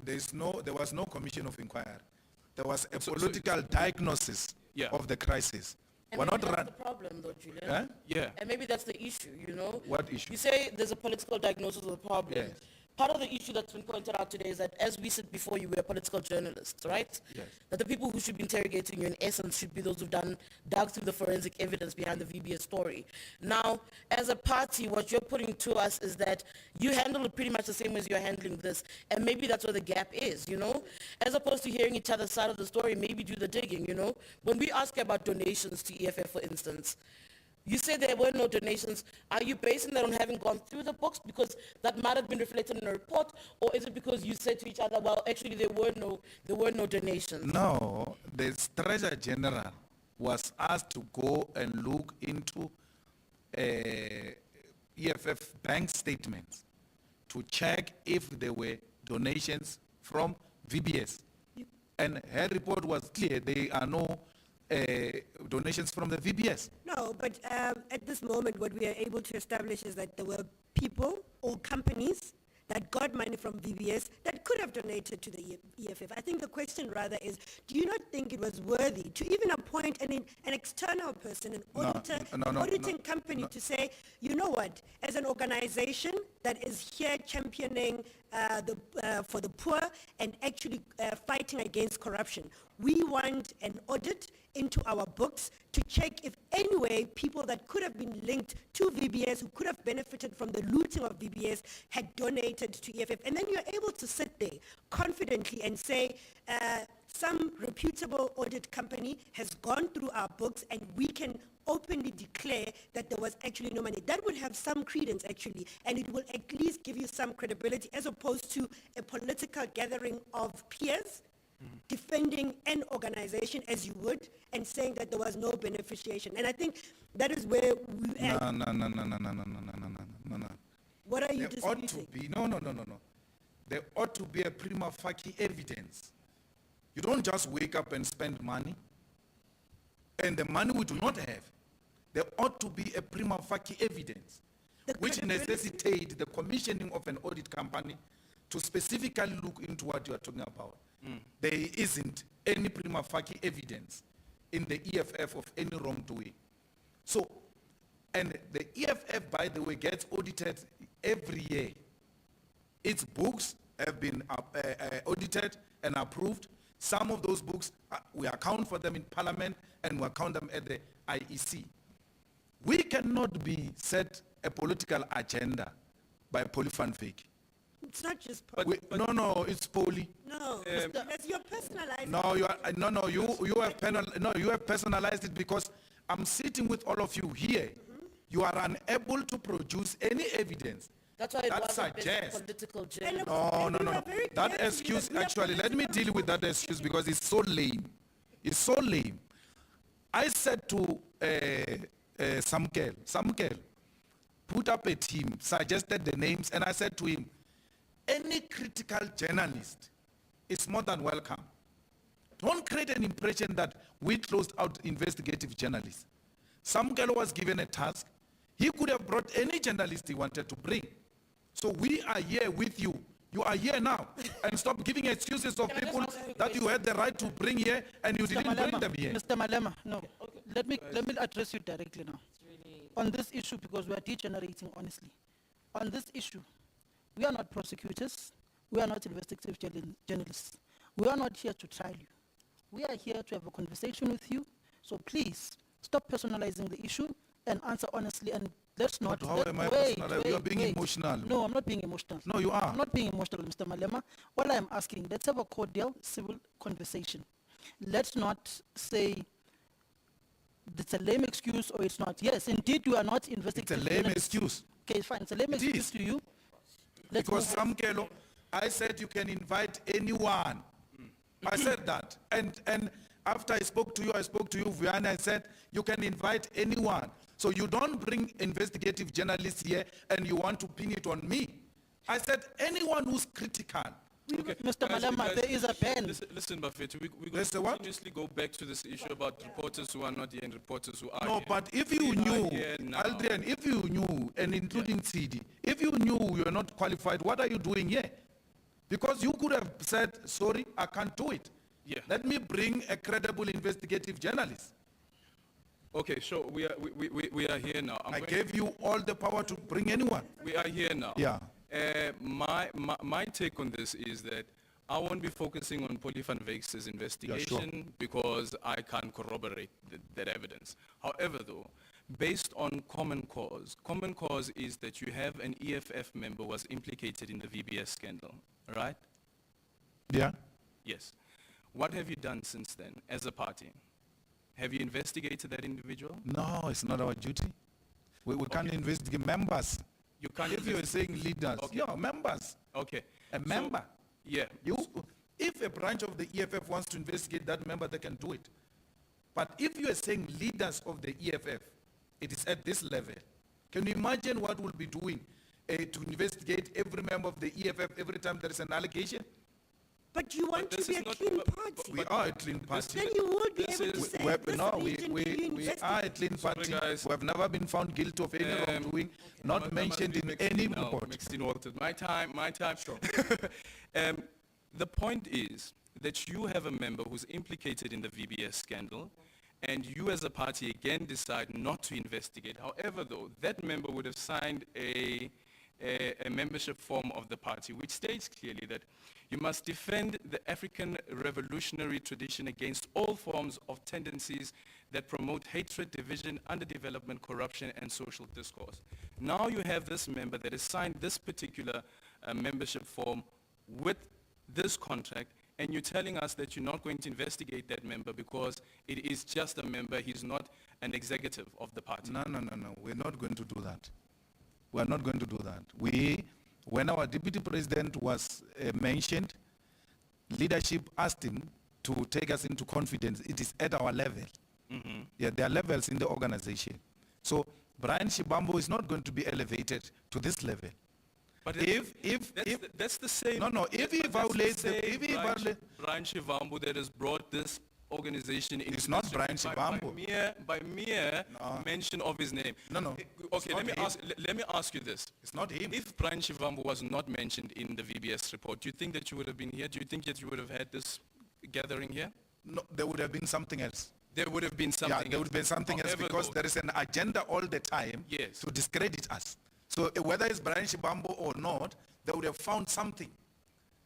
there was no commission of inquiry. There was a political diagnosis of the crisis. And We're not that's the problem, though, Julian. Huh? Yeah. And maybe that's the issue, you know? What issue? You say there's a political diagnosis of the problem. Yes. Part of the issue that's been pointed out today is that as we sit before you, we're political journalists, right? Yes. That the people who should be interrogating you, in essence, should be those who've dug through the forensic evidence behind the VBS story. Now, as a party, what you're putting to us is that you handle it pretty much the same as you're handling this, and maybe that's where the gap is, you know? As opposed to hearing each other's side of the story, maybe do the digging, you know? When we ask about donations to EFF, for instance, you say there were no donations. Are you basing that on having gone through the books because that might have been reflected in a report, or is it because you said to each other, well, actually there were no donations? No, the Treasurer General was asked to go and look into EFF bank statements to check if there were donations from VBS. And her report was clear, there are no donations from the VBS. No, but at this moment, what we are able to establish is that there were people or companies that got money from VBS that could have donated to the EFF. I think the question rather is, do you not think it was worthy to even appoint an external person, an auditor, auditing company to say, you know what, as an organization that is here championing for the poor and actually fighting against corruption, we want an audit into our books to check if anyway people that could have been linked to VBS, who could have benefited from the looting of VBS, had donated to EFF. And then you're able to sit there confidently and say, some reputable audit company has gone through our books and we can openly declare that there was actually no money. That would have some credence actually, and it will at least give you some credibility as opposed to a political gathering of peers defending an organization as you would and saying that there was no beneficiation. And I think that is where we No. What are you There ought to disputing? be, no. There ought to be a prima facie evidence. You don't just wake up and spend money, and the money we do not have. There ought to be a prima facie evidence, which necessitates the commissioning of an audit company to specifically look into what you are talking about. There isn't any prima facie evidence in the EFF of any wrongdoing. So, and the EFF, by the way, gets audited every year. Its books have been audited and approved. Some of those books, we account for them in Parliament and we account them at the IEC. We cannot be set a political agenda by Polyfanfic. It's not just No, it's poly. No, that's your personalized. No, you have personalized it because I'm sitting with all of you here. You are unable to produce any evidence. That's why it that was a suggests. political And journalism. No. That excuse, actually, let me deal with that excuse because it's so lame. It's so lame. I said to Samkel, put up a team, suggested the names, and I said to him, any critical journalist is more than welcome. Don't create an impression that we closed out investigative journalists. Samkel was given a task. He could have brought any journalist he wanted to bring. So we are here with you. You are here now. And stop giving excuses of people that you had the right to bring here and you didn't bring them here. Mr. Malema, no. Let me address you directly now. On this issue, because we are degenerating honestly. On this issue, we are not prosecutors. We are not investigative journalists. We are not here to trial you. We are here to have a conversation with you. So please, stop personalizing the issue and answer honestly, and let's not... But how am I personal? You are being emotional. No, I'm not being emotional. No, you are. I'm not being emotional, Mr. Malema. All I am asking, let's have a cordial, civil conversation. Let's not say it's a lame excuse or it's not. Yes, indeed, you are not investigating. It's a lame excuse. Okay, fine. It's a lame excuse to you. Let's because Samkelo, I said you can invite anyone. I said that. And after I spoke to you, Vianney, I said you can invite anyone. So you don't bring investigative journalists here and you want to pin it on me. I said anyone who's critical. Okay. Mr. Malema, there is a ban. Listen, Buffett, we continuously go back to this issue about reporters who are not here and reporters who are here. No, but if you knew, Adrian, if you knew, and including CD, if you knew you're not qualified, what are you doing here? Because you could have said, sorry, I can't do it. Yeah. Let me bring a credible investigative journalist. Okay, sure, we are here now. I gave you all the power to bring anyone. We are here now. Yeah. My take on this is that I won't be focusing on Polly van Wyk's investigation because I can't corroborate that evidence. However, though, based on common cause is that you have an EFF member who was implicated in the VBS scandal, right? Yeah. Yes. What have you done since then as a party? Have you investigated that individual? No, it's not our duty. We can't investigate members. You can't If you are saying leaders, Okay. yeah, members. Okay. A member. Yeah. If a branch of the EFF wants to investigate that member, they can do it. But if you are saying leaders of the EFF, it is at this level. Can you imagine what we'll be doing to investigate every member of the EFF every time there is an allegation? But you want to this be is a not- clean but- party. We are a clean party. Then you will be this able to is- say, We- this no, region we can be are a investigated. clean party. guys. We have never been found guilty of any wrongdoing, not mentioned in any report. Maxine Walters. My time. Sure. The point is that you have a member who's implicated in the VBS scandal, and you as a party again decide not to investigate. However, though, that member would have signed a membership form of the party, which states clearly that you must defend the African revolutionary tradition against all forms of tendencies that promote hatred, division, underdevelopment, corruption, and social discourse. Now you have this member that has signed this particular membership form with this contract, and you're telling us that you're not going to investigate that member because it is just a member, he's not an executive of the party. No, we're not going to do that. We're not going to do that. When our deputy president was mentioned, leadership asked him to take us into confidence. It is at our level. Yeah, there are levels in the organization. So Brian Shibambo is not going to be elevated to this level. But that's the same. No, if he violates Brian Shivambu that has brought this organization into It's not this Brian by mere mention of his name. No, Okay, it's let me ask you this. It's not him. If Brian Shivambu was not mentioned in the VBS report, do you think that you would have been here? Do you think that you would have had this gathering here? No, there would have been something else. There would have been something Yeah, there would have been something else However, because though, there is an agenda all the time Yes. to discredit us. So whether it's Brian Shibambo or not, they would have found something.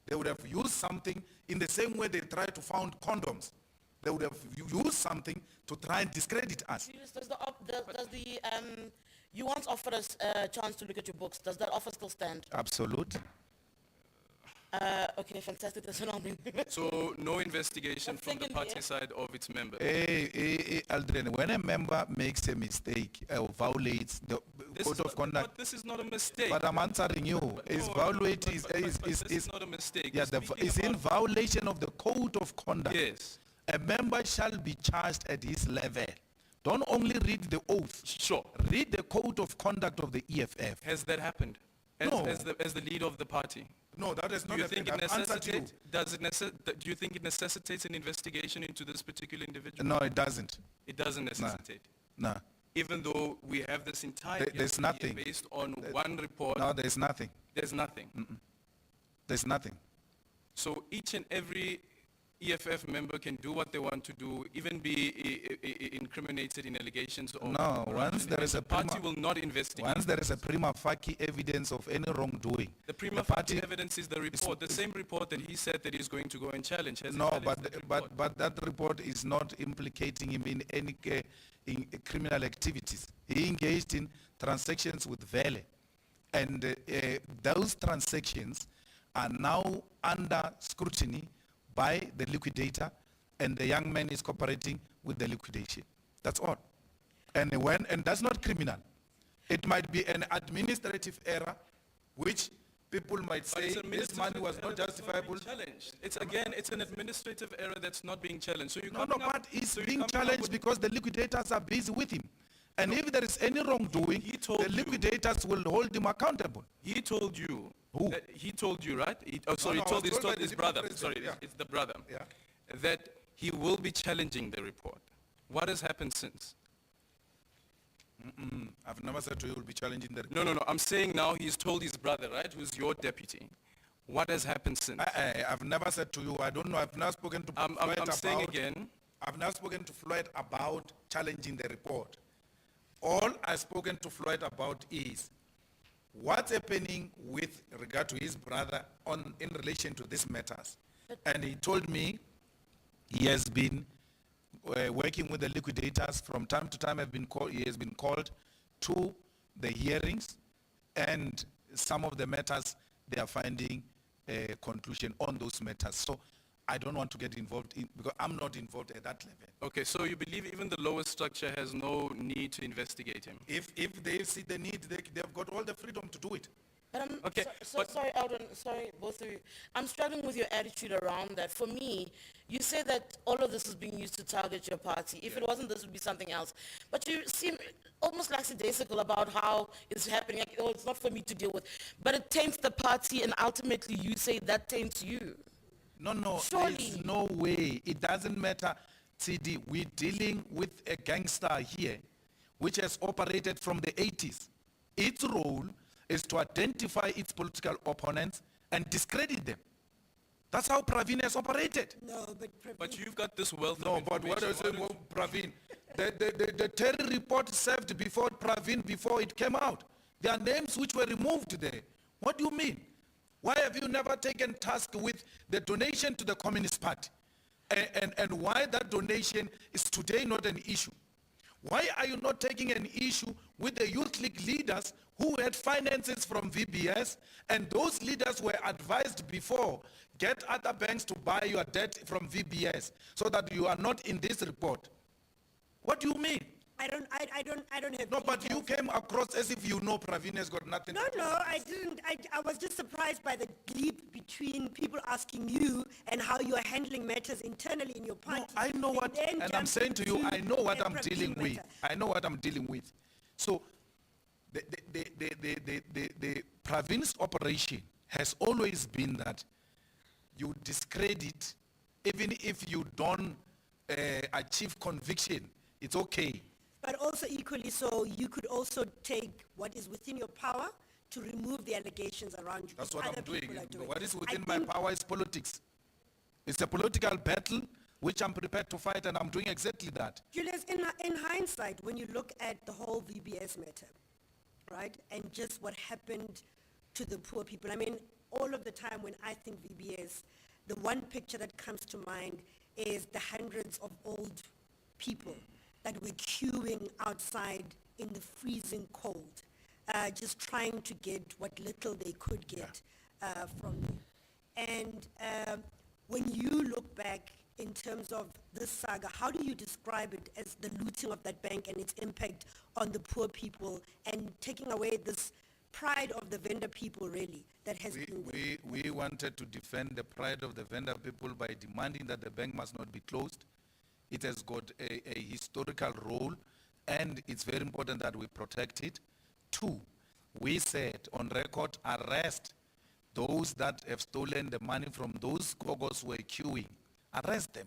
They would have used something in the same way they tried to found condoms. They would have used something to try and discredit us. Julius, you once offered us a chance to look at your books. Does that offer still stand? Absolutely. Okay, fantastic. That's what I'll be. So no investigation from the Secondly, party side of its members. Aldrin, when a member makes a mistake or violates the code of conduct, But this is not a mistake. but I'm answering you, is violate is This is not a mistake. yeah, Speaking is in about- violation of the code of conduct. Yes. A member shall be charged at his level. Don't only read the oath. Sure. Read the code of conduct of the EFF. Has that happened? As, No. as the leader of the party? No, that is Do not you a think thing. it I've answered you. do you think it necessitates an investigation into this particular individual? No, it doesn't. It doesn't necessitate. No, Even though we have this entire There's history nothing. based on one report, no, there's nothing. there's nothing. There's nothing. So each and every EFF member can do what they want to do, even be incriminated in allegations of No, corruption, once there and is the a party prima- will not investigate. Once there is a prima facie evidence of any wrongdoing, The prima facie evidence is the report, the same report that he said that he's going to go and challenge. Has he no, challenged but that report? but that report is not implicating him in any in criminal activities. He engaged in transactions with Vele, and those transactions are now under scrutiny by the liquidator, and the young man is cooperating with the liquidation. That's all. And that's not criminal. It might be an administrative error, which people might But say it's an this money was administrative not error that's justifiable. being challenged. It's an administrative error that's not being challenged. So you No, but it's being challenged because because the liquidators are busy with him. And if there is any wrongdoing, He told the you. liquidators will hold him accountable. he told you. Who? That he told you, right? He no, I was told told by his the deputy brother. president, Sorry, yeah. it's the brother. Yeah. That he will be challenging the report. What has happened since? I've never said to you will be challenging the No. I'm saying now he's told his brother, right, who's your deputy. What has happened since? I've never said to you, I don't know, I've never spoken to I'm Floyd saying about- again. I've never spoken to Floyd about challenging the report. All I've spoken to Floyd about is what's happening with regard to his brother in relation to these matters. And he told me he has been working with the liquidators from time to time. He has been called to the hearings, and some of the matters they are finding a conclusion on those matters. So I don't want to get involved in, because I'm not involved at that level. Okay, so you believe even the lowest structure has no need to investigate him? If they see the need, they've got all the freedom to do it. But I'm, Okay, but- sorry, Alden, sorry, both of you. I'm struggling with your attitude around that. For me, you say that all of this is being used to target your party. If it wasn't, this would be something else. But you seem almost lackadaisical about how it's happening. Like, oh, it's not for me to deal with. But it taints the party, and ultimately you say that taints you. No, Surely. there's no way. It doesn't matter, TD. We're dealing with a gangster here, which has operated from the 80s. Its role is to identify its political opponents and discredit them. That's how Pravin has operated. No, But you've got this wealth No, of but what I information. said, well, Pravin, the Terry report served before Pravin, before it came out. There are names which were removed there. What do you mean? Why have you never taken task with the donation to the Communist Party? And why that donation is today not an issue? Why are you not taking an issue with the youth league leaders who had finances from VBS, and those leaders were advised before, get other banks to buy your debt from VBS so that you are not in this report? What do you mean? I don't have. No, but you details. came across as if you know Pravin has got nothing. No, to do no, with I didn't. I was just surprised by the leap between people asking you and how you are handling matters internally in your party. No, I know what, then and I'm saying jumping to you, I know what the I'm Pravin dealing with. matter. I know what I'm dealing with. So, the Pravin's operation has always been that you discredit, even if you don't achieve conviction, it's okay. But also equally so, you could also take what is within your power to remove the allegations around you. That's which what other I'm doing. people are doing. What is I within my think- power is politics. It's a political battle which I'm prepared to fight, and I'm doing exactly that. Julius, in hindsight, when you look at the whole VBS matter, right, and just what happened to the poor people, I mean, all of the time when I think VBS, the one picture that comes to mind is the hundreds of old people that were queuing outside in the freezing cold, just trying to get what little they could get from you. And when you look back in terms of this saga, how do you describe it as the looting of that bank and its impact on the poor people and taking away this pride of the vendor people, really, that has been there? We wanted to defend the pride of the vendor people by demanding that the bank must not be closed. It has got a historical role, and it's very important that we protect it. Two, we said on record, arrest those that have stolen the money from those gogos who were queuing. Arrest them.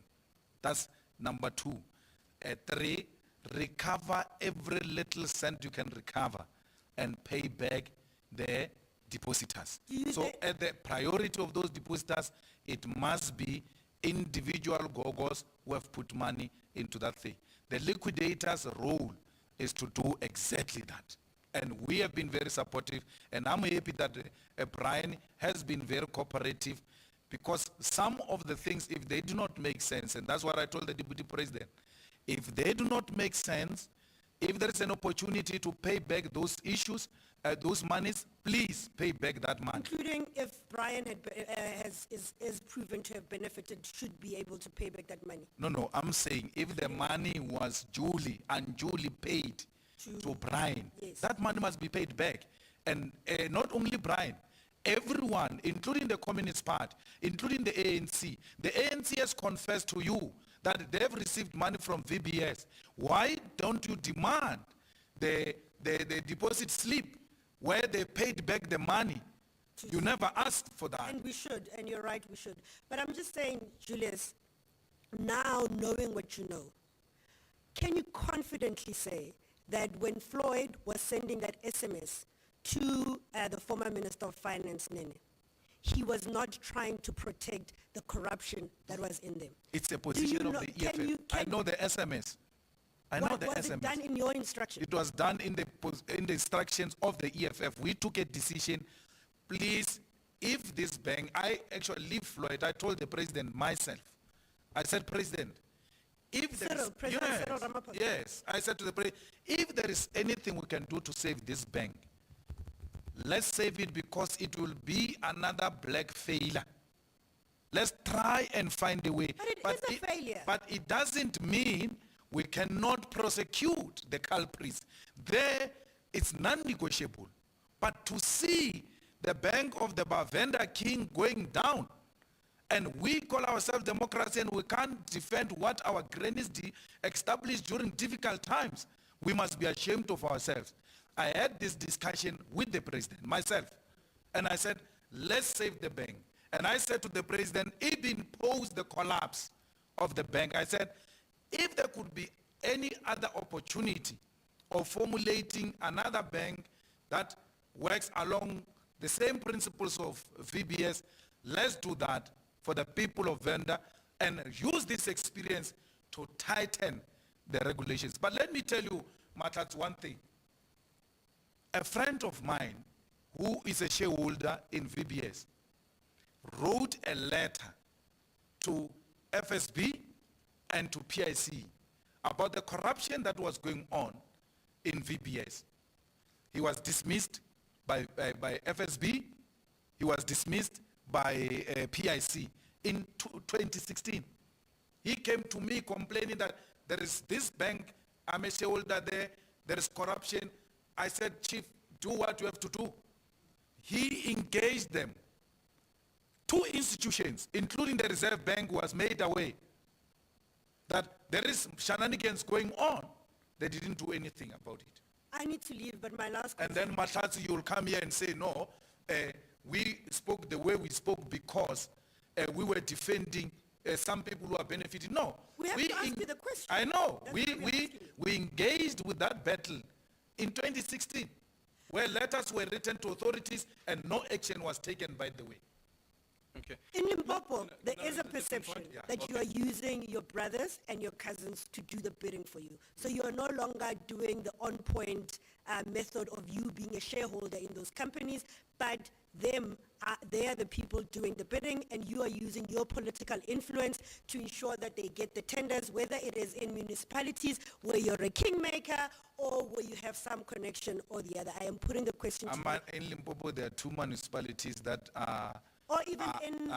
That's number two. Three, recover every little cent you can recover and pay back the depositors. So at the priority of those depositors, it must be individual gogos who have put money into that thing. The liquidator's role is to do exactly that. And we have been very supportive, and I'm happy that Brian has been very cooperative, because some of the things, if they do not make sense, and that's what I told the Deputy President, if they do not make sense, if there is an opportunity to pay back those issues, those monies, please pay back that money. Including if Brian is proven to have benefited, should be able to pay back that money. No, I'm saying if the money was unduly paid to Brian, Yes. that money must be paid back. And not only Brian, everyone, including the Communist Party, including the ANC. The ANC has confessed to you that they have received money from VBS. Why don't you demand the deposit slip where they paid back the money? You never asked for that. And we should, and you're right, we should. But I'm just saying, Julius, now knowing what you know, can you confidently say that when Floyd was sending that SMS to the former Minister of Finance, Nene, he was not trying to protect the corruption that was in them. It's a position of know- the can EFF. you- I can- know the SMS. I know What the was SMS. it done in your instruction? It was done in the instructions of the EFF. We took a decision, please, if this bank, I actually leave Floyd, I told the president myself, I said, President, if there is, Cyril, President Cyril Ramaphosa. yes, I said to the president, if there is anything we can do to save this bank, let's save it because it will be another black failure. Let's try and find a way. But it is a failure. But it doesn't mean we cannot prosecute the culprits. There, it's non-negotiable. But to see the Bank of the Bavenda King going down, and we call ourselves democracy and we can't defend what our grannies established during difficult times, we must be ashamed of ourselves. I had this discussion with the president, myself, and I said, let's save the bank. And I said to the president, even post the collapse of the bank, I said, if there could be any other opportunity of formulating another bank that works along the same principles of VBS, let's do that for the people of Venda and use this experience to tighten the regulations. But let me tell you, Matats, one thing. A friend of mine who is a shareholder in VBS wrote a letter to FSB and to PIC about the corruption that was going on in VBS. He was dismissed by FSB. He was dismissed by PIC in 2016. He came to me complaining that there is this bank, I'm a shareholder there is corruption. I said, Chief, do what you have to do. He engaged them. 2 institutions, including the Reserve Bank, was made aware that there is shenanigans going on. They didn't do anything about it. I need to leave, but my last And question. then Matatsi, you'll come here and say, no, we spoke the way we spoke because we were defending some people who are benefiting. No. We have to ask you the question. I know. That's what we're asking. We engaged with that battle in 2016, where letters were written to authorities and no action was taken, by the way. Okay. In Limpopo, there no, is a it's a different perception point. Yeah, that you are using your brothers and your cousins to do the bidding for you. So you are no longer doing the on-point method of you being a shareholder in those companies, but they are the people doing the bidding, and you are using your political influence to ensure that they get the tenders, whether it is in municipalities where you're a kingmaker or where you have some connection or the other. I am putting the question to you. In Limpopo, there are 2 municipalities that are... Or even in...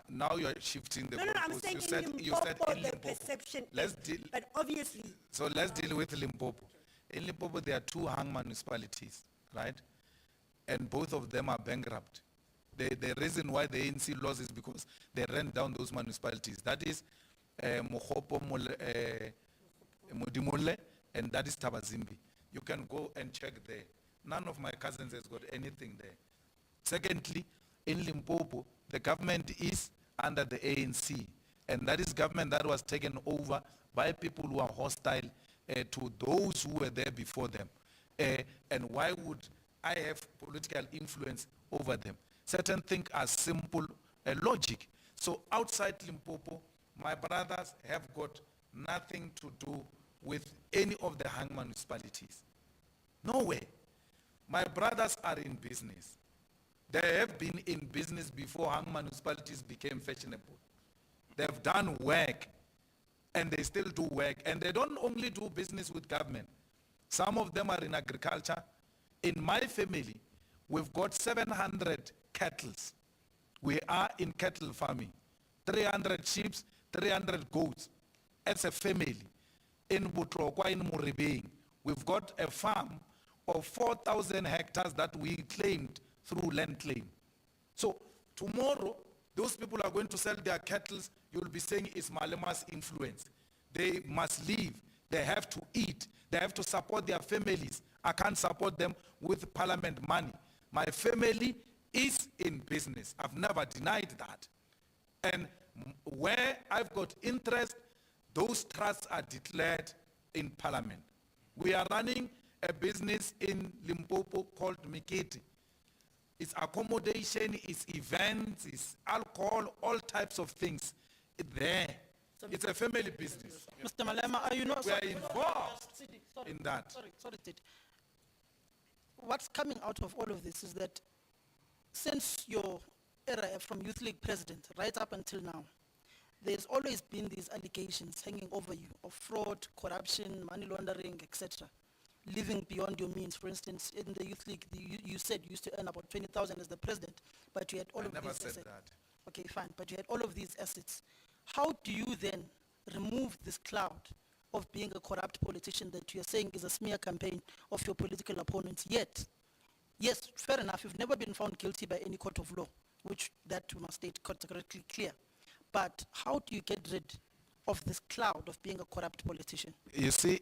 now you're shifting the No, I'm goalposts. saying You said in in Limpopo, the Limpopo. perception Let's is, deal, but obviously, so let's deal with Limpopo. In Limpopo, there are 2 hung municipalities, right? And both of them are bankrupt. The reason why the ANC lost is because they ran down those municipalities. That is Mokgopo, Modimolle, and that is Tabazimbi. You can go and check there. None of my cousins has got anything there. Secondly, in Limpopo, the government is under the ANC, and that is government that was taken over by people who are hostile to those who were there before them. And why would I have political influence over them? Certain things are simple logic. So outside Limpopo, my brothers have got nothing to do with any of the hung municipalities. No way. My brothers are in business. They have been in business before hung municipalities became fashionable. They've done work, and they still do work. And they don't only do business with government. Some of them are in agriculture. In my family, we've got 700 cattle. We are in cattle farming. 300 sheep, 300 goats. As a family. In Butrokwa, in Muribeng, we've got a farm of 4,000 hectares that we claimed through land claim. So tomorrow, those people are going to sell their cattle. You'll be saying it's Malema's influence. They must live. They have to eat. They have to support their families. I can't support them with parliament money. My family is in business. I've never denied that. And where I've got interest, those trusts are declared in parliament. We are running a business in Limpopo called Mikiti. it's accommodation, it's events, it's alcohol, all types of things. There. It's a family business. Mr. Malema, are you not? We are involved in that. Sorry, Titi. What's coming out of all of this is that since your era from Youth League president right up until now, there's always been these allegations hanging over you of fraud, corruption, money laundering, etc., living beyond your means. For instance, in the Youth League, you said you used to earn about 20,000 as the president, but you had all I of never these said assets. that. Okay, fine, but you had all of these assets. How do you then remove this cloud of being a corrupt politician that you're saying is a smear campaign of your political opponents? Yet, yes, fair enough, you've never been found guilty by any court of law, which that we must state categorically clear. But how do you get rid of this cloud of being a corrupt politician? You see,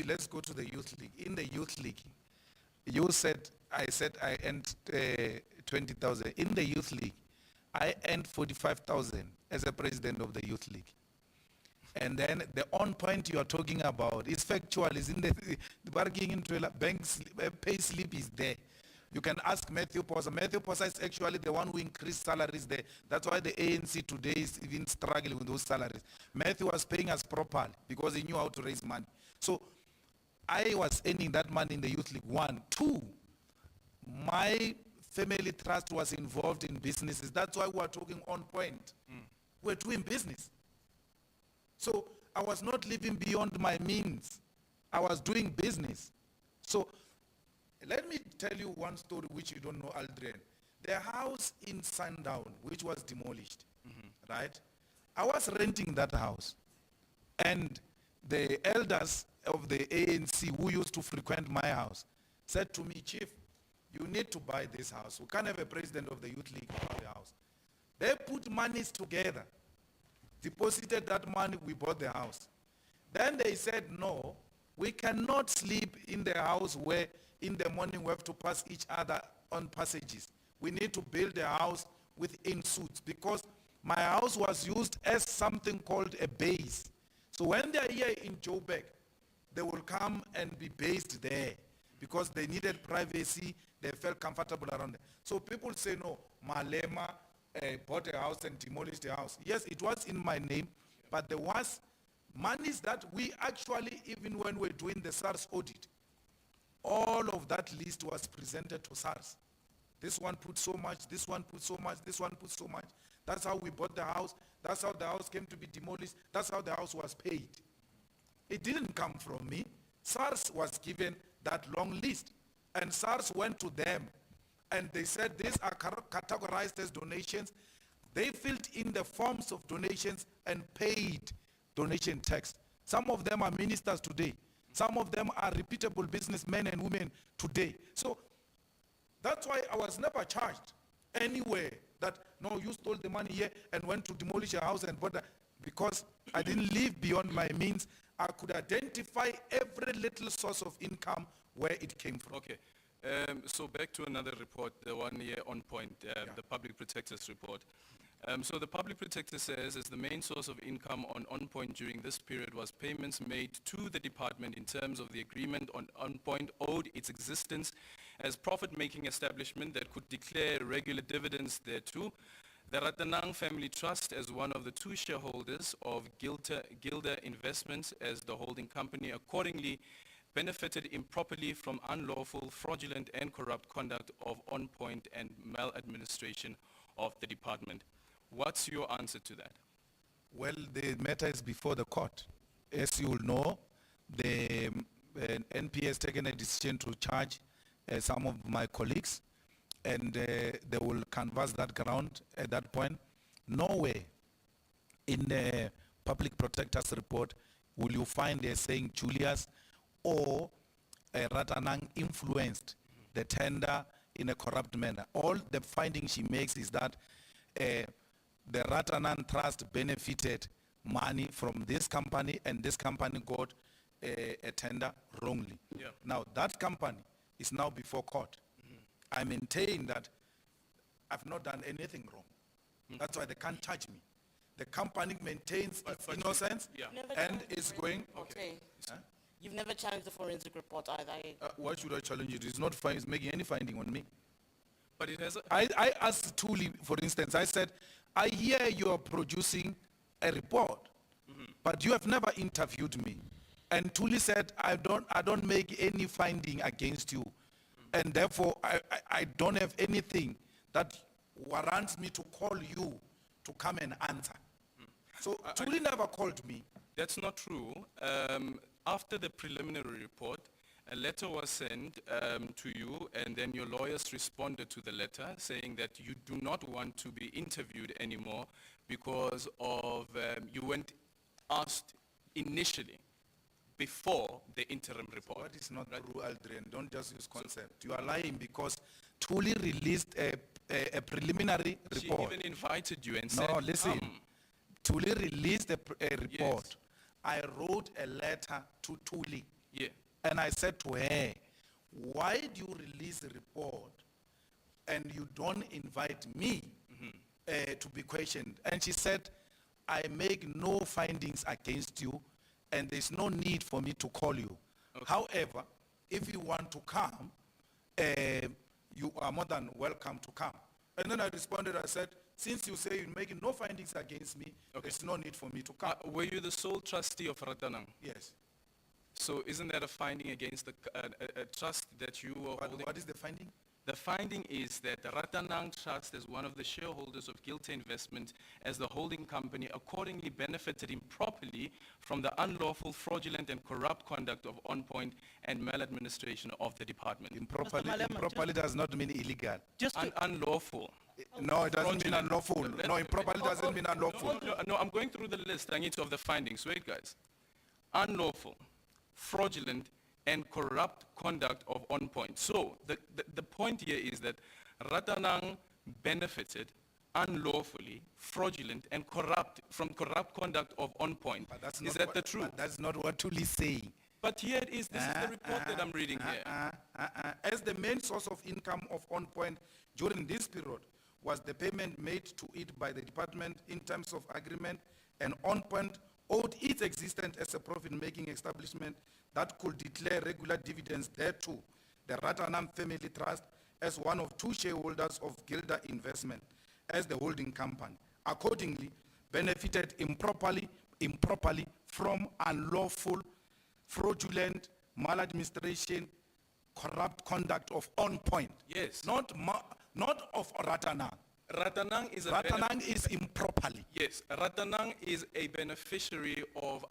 let's go to the Youth League. In the Youth League, I said I earned 20,000. In the Youth League, I earned 45,000 as a president of the Youth League. And then the on point you are talking about is factual, is in the bargaining into bank's pay slip is there. You can ask Matthew Posa. Matthew Posa is actually the one who increased salaries there. That's why the ANC today is even struggling with those salaries. Matthew was paying us properly because he knew how to raise money. So I was earning that money in the Youth League, 1. 2, my family trust was involved in businesses. That's why we are talking on point. We're doing business. So I was not living beyond my means. I was doing business. So let me tell you one story which you don't know, Aldrin. The house in Sundown, which was demolished, right? I was renting that house. And the elders of the ANC who used to frequent my house said to me, Chief, you need to buy this house. We can't have a president of the Youth League buy the house. They put monies together, deposited that money, we bought the house. Then they said, no, we cannot sleep in the house where in the morning we have to pass each other on passages. We need to build a house with in-suits because my house was used as something called a base. So when they are here in Joburg, they will come and be based there because they needed privacy, they felt comfortable around there. So people say, no, Malema bought a house and demolished the house. Yes, it was in my name, but there was monies that we actually, even when we were doing the SARS audit, all of that list was presented to SARS. This one put so much, this one put so much, this one put so much. That's how we bought the house. That's how the house came to be demolished. That's how the house was paid. It didn't come from me. SARS was given that long list. And SARS went to them and they said these are categorized as donations. They filled in the forms of donations and paid donation tax. Some of them are ministers today. Some of them are reputable businessmen and women today. So that's why I was never charged anywhere that, no, you stole the money here and went to demolish a house and bought that. Because I didn't live beyond my means. I could identify every little source of income where it came from. Okay. So back to another report, the one here on point, the Public Protector's report. So the Public Protector says as the main source of income on point during this period was payments made to the department in terms of the agreement on point owed its existence as profit-making establishment that could declare regular dividends thereto. The Ratanang Family Trust, as one of the 2 shareholders of Gilder Investments as the holding company, accordingly benefited improperly from unlawful, fraudulent, and corrupt conduct of on point and maladministration of the department. What's your answer to that? Well, the matter is before the court. As you will know, the NP has taken a decision to charge some of my colleagues, and they will canvass that ground at that point. Nowhere in the Public Protector's report will you find a saying Julius or Ratanang influenced the tender in a corrupt manner. All the findings she makes is that the Ratanang Trust benefited money from this company and this company got a tender wrongly. Yeah. Now that company is now before court. I maintain that I've not done anything wrong. That's why they can't charge me. The company maintains its innocence and is going. Okay. Huh? You've never challenged the forensic report either. Why should I challenge it? It's not it's making any finding on me. But it has a, I asked Thuli, for instance, I said, I hear you are producing a report, but you have never interviewed me. And Thuli said, I don't make any finding against you. And therefore, I don't have anything that warrants me to call you to come and answer. So Thuli never called me. That's not true. After the preliminary report, a letter was sent to you, and then your lawyers responded to the letter saying that you do not want to be interviewed anymore because of, you weren't asked initially before the interim report. What is not true, Aldrin? Don't just use concept. You are lying because Thuli released a preliminary She report. even invited you and said, No, listen. "Come." Thuli released a report. Yes. I wrote a letter to Thuli. Yeah. And I said to her, why do you release a report and you don't invite me to be questioned? And she said, I make no findings against you and there's no need for me to call you. However, if you want to come, you are more than welcome to come. And then I responded, I said, since you say you're making no findings against me, there's no need for me to come. Were you the sole trustee of Ratanang? Yes. So isn't that a finding against the a trust that you were holding? What is the finding? The finding is that the Ratanang Trust, as one of the shareholders of Gilte Investment, as the holding company, accordingly benefited improperly from the unlawful, fraudulent, and corrupt conduct of On-Point and maladministration of the department. Improperly, Malema, improperly does not mean illegal. Just to, Unlawful. No, it doesn't mean Fraudulent. unlawful. No, improperly doesn't mean unlawful. No, I'm going through the list. I need to have the findings. Wait, guys. Unlawful, fraudulent, and corrupt conduct of On-Point. So the point here is that Ratanang benefited unlawfully, fraudulent, and corrupt from corrupt conduct of On-Point. But that's Is not that what- the truth? But that's not what Thuli is saying. But here it is. This is the report that I'm reading here. As the main source of income of On-Point during this period was the payment made to it by the department in terms of agreement, and On-Point owed its existence as a profit-making establishment that could declare regular dividends thereto. The Ratanam Family Trust, as one of two shareholders of Gilda Investment, as the holding company, accordingly benefited improperly from unlawful, fraudulent, maladministration, corrupt conduct of On-Point. Yes. Not of Ratanang. Ratanang is a Ratanang is improperly. Yes, Ratanang is a beneficiary of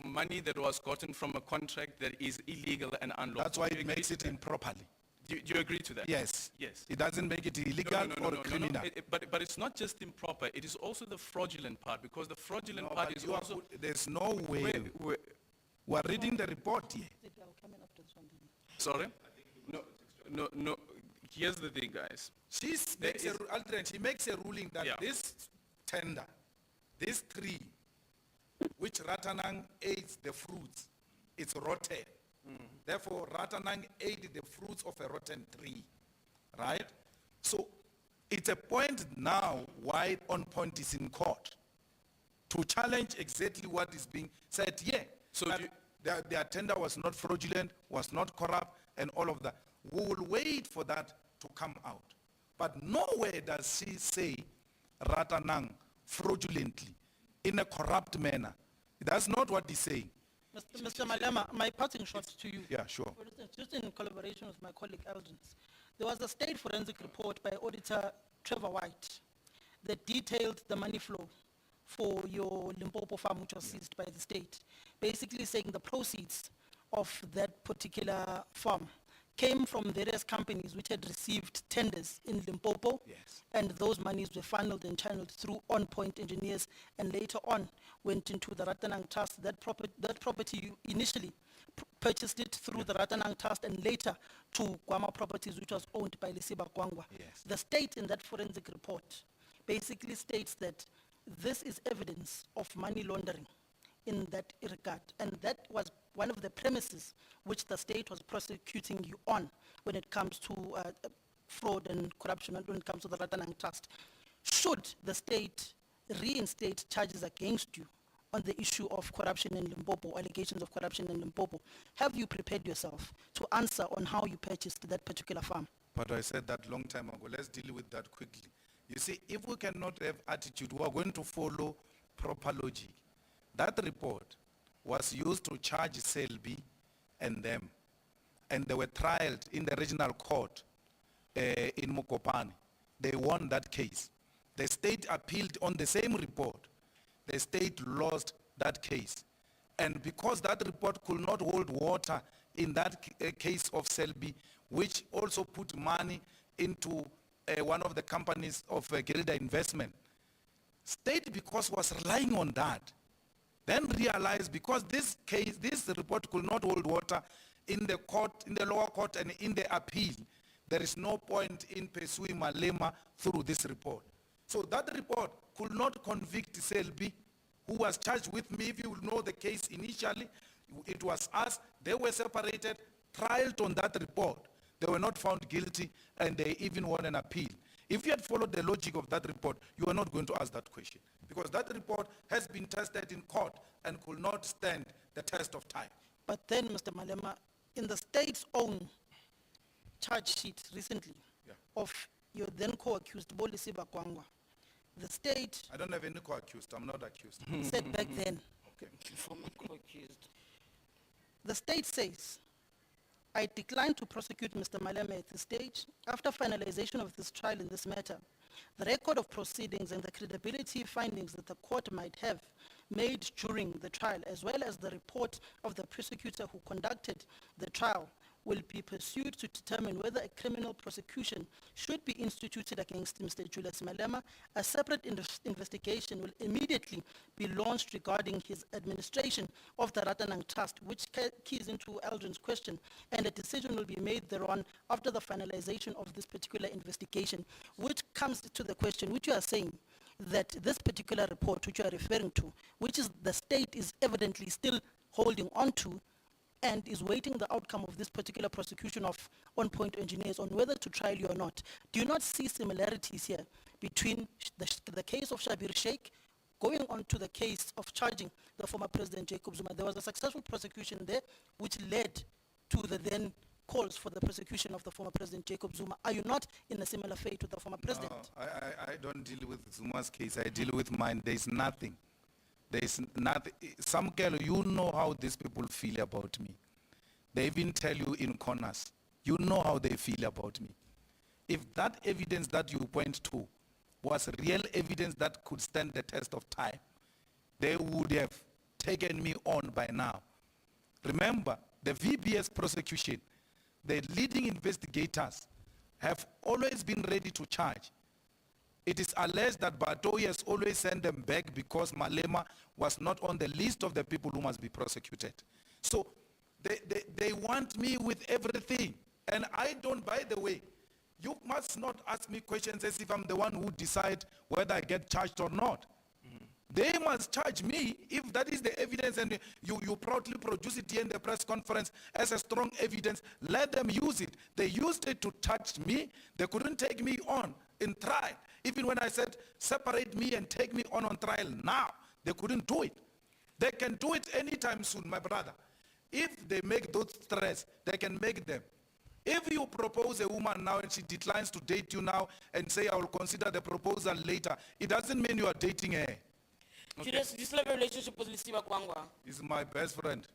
money that was gotten from a contract that is illegal and unlawful. That's why Do you it agree makes to it that? improperly. Do you agree to that? Yes. Yes. It doesn't make it illegal or criminal. But it's not just improper, it is also the fraudulent part, because the fraudulent No, part but is you are also... there's no way. We're reading the report here. Sorry? No, here's the thing, guys. Aldrin, she makes a ruling that Yeah. this tender, this tree, which Ratanang ate the fruits, it's rotten. Therefore, Ratanang ate the fruits of a rotten tree, right? So it's a point now why On-Point is in court to challenge exactly what is being said here. So That do you- their tender was not fraudulent, was not corrupt, and all of that. We will wait for that to come out. But nowhere does she say Ratanang fraudulently, in a corrupt manner. That's not what he's saying. Mr. Malema, my parting shot to you. Yeah, sure. For instance, just in collaboration with my colleague Eldrins, there was a state forensic report by Auditor Trevor White that detailed the money flow for your Limpopo farm, which was seized by the state, basically saying the proceeds of that particular farm came from various companies which had received tenders in Limpopo. Yes. And those monies were funneled and channeled through On-Point engineers, and later on went into the Ratanang Trust. That property you initially purchased it through the Ratanang Trust, and later to Guama Properties, which was owned by Lisiba Kwangwa. Yes. The state in that forensic report basically states that this is evidence of money laundering in that regard. And that was one of the premises which the state was prosecuting you on when it comes to fraud and corruption, and when it comes to the Ratanang Trust. Should the state reinstate charges against you on the issue of corruption in Limpopo, allegations of corruption in Limpopo, have you prepared yourself to answer on how you purchased that particular farm? But I said that long time ago. Let's deal with that quickly. You see, if we cannot have attitude, we are going to follow proper logic. That report was used to charge Selby and them. And they were trialed in the regional court in Mokopane. They won that case. The state appealed on the same report. The state lost that case. And because that report could not hold water in that case of Selby, which also put money into one of the companies of Gilda Investment, state, because was relying on that, then realized because this case, this report could not hold water in the court, in the lower court and in the appeal, there is no point in pursuing Malema through this report. So that report could not convict Selby, who was charged with me. If you know the case initially, it was us. They were separated, trialed on that report. They were not found guilty, and they even won an appeal. If you had followed the logic of that report, you are not going to ask that question, because that report has been tested in court and could not stand the test of time. But then, Mr. Malema, in the state's own charge sheet recently of your then co-accused, Bolisiba Kwangwa, the state I don't have any co-accused. I'm not accused. said back then, Okay. Former co-accused. the state says, I decline to prosecute Mr. Malema at this stage. After finalization of this trial in this matter, the record of proceedings and the credibility findings that the court might have made during the trial, as well as the report of the prosecutor who conducted the trial, will be pursued to determine whether a criminal prosecution should be instituted against Mr. Julius Malema. A separate investigation will immediately be launched regarding his administration of the Ratanang Trust, which keys into Eldrin's question, and a decision will be made thereon after the finalization of this particular investigation, which comes to the question which you are saying, that this particular report which you are referring to, which is the state is evidently still holding on to, and is waiting the outcome of this particular prosecution of on-point engineers on whether to trial you or not. Do you not see similarities here between the case of Shabir Sheikh going on to the case of charging the former President Jacob Zuma? There was a successful prosecution there which led to the then calls for the prosecution of the former President Jacob Zuma. Are you not in a similar fate with the former president? No, I don't deal with Zuma's case. I deal with mine. There is nothing. There is nothing. Some girl, you know how these people feel about me. They even tell you in corners. You know how they feel about me. If that evidence that you point to was real evidence that could stand the test of time, they would have taken me on by now. Remember, the VBS prosecution, the leading investigators have always been ready to charge. It is alleged that Batoyi has always sent them back because Malema was not on the list of the people who must be prosecuted. So they want me with everything. And I don't, by the way, you must not ask me questions as if I'm the one who decides whether I get charged or not. They must charge me if that is the evidence, and you proudly produce it here in the press conference as a strong evidence. Let them use it. They used it to touch me. They couldn't take me on in trial. Even when I said, separate me and take me on trial now, they couldn't do it. They can do it anytime soon, my brother. If they make those threats, they can make them. If you propose a woman now and she declines to date you now and say, I will consider the proposal later, it doesn't mean you are dating her. Julius, do you still have a relationship with Lisiba Kwangwa? He's my best friend.